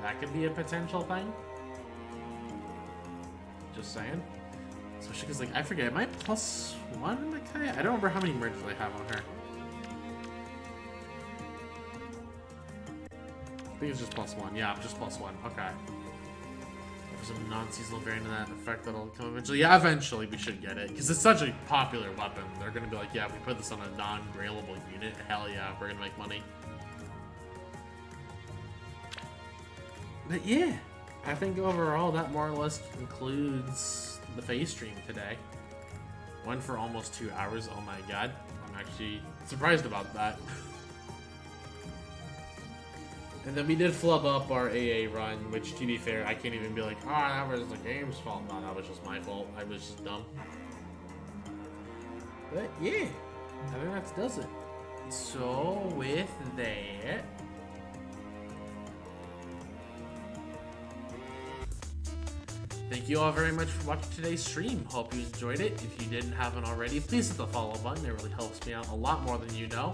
That could be a potential thing. Just saying. Especially because, like, I forget, am I +1 in Micaiah? I don't remember how many merges I have on her. I think it's just +1. Yeah, just +1. Okay. For some non-seasonal variant of that effect that'll come eventually. Yeah, eventually we should get it. Because it's such a popular weapon. They're going to be like, yeah, if we put this on a non-grailable unit, hell yeah, we're going to make money. But yeah, I think overall that more or less concludes the phase stream today. Went for almost 2 hours. Oh my god. I'm actually surprised about that. And then we did flub up our AA run, which, to be fair, I can't even be like, oh, that was the game's fault. No, that was just my fault. I was just dumb. But yeah, I think that does it. So with that, thank you all very much for watching today's stream. Hope you enjoyed it. If you didn't haven't already, please hit the follow button. It really helps me out a lot more than you know.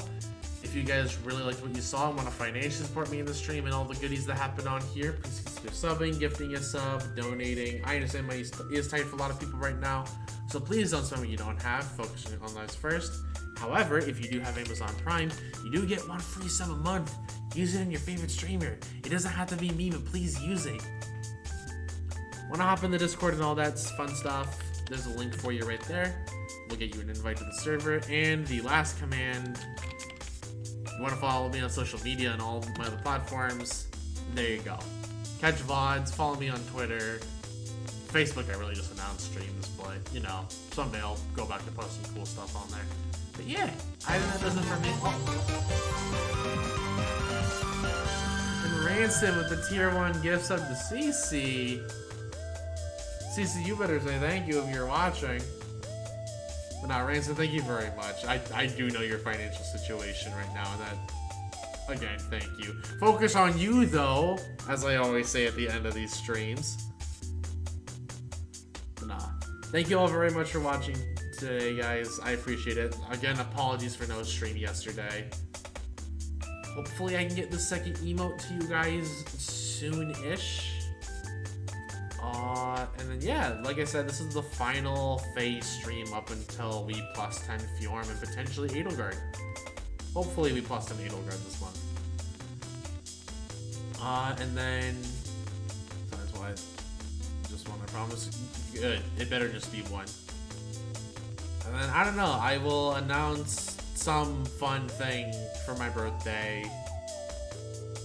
If you guys really liked what you saw and want to financially support me in the stream and all the goodies that happen on here, please consider subbing, gifting a sub, donating. I understand money is tight for a lot of people right now, so please don't spend what you don't have. Focus on lives first. However, if you do have Amazon Prime, you do get 1 free sub a month. Use it in your favorite streamer. It doesn't have to be me, but please use it. Want to hop in the Discord and all that fun stuff? There's a link for you right there. We'll get you an invite to the server. And the last command, you want to follow me on social media and all of my other platforms, there you go. Catch VODs, follow me on Twitter. Facebook, I really just announced streams, but, you know, someday I'll go back to posting cool stuff on there. But yeah, I think that does it for me. And Rancid with the tier 1 gift sub to CC. CC, you better say thank you if you're watching. But now, Rancid, thank you very much. I do know your financial situation right now, and that, again, thank you. Focus on you, though, as I always say at the end of these streams. But nah. Thank you all very much for watching today, guys. I appreciate it. Again, apologies for no stream yesterday. Hopefully I can get the second emote to you guys soon-ish. And then yeah, like I said, this is the final phase stream up until we +10 Fjorm and potentially Edelgard. Hopefully we +10 Edelgard this month. And then that's why I just want to promise. Good. It better just be 1. And then I don't know. I will announce some fun thing for my birthday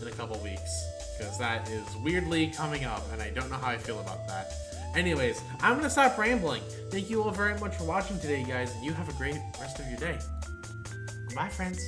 in a couple weeks. Because that is weirdly coming up, and I don't know how I feel about that. Anyways, I'm going to stop rambling. Thank you all very much for watching today, guys, and you have a great rest of your day. Bye, friends.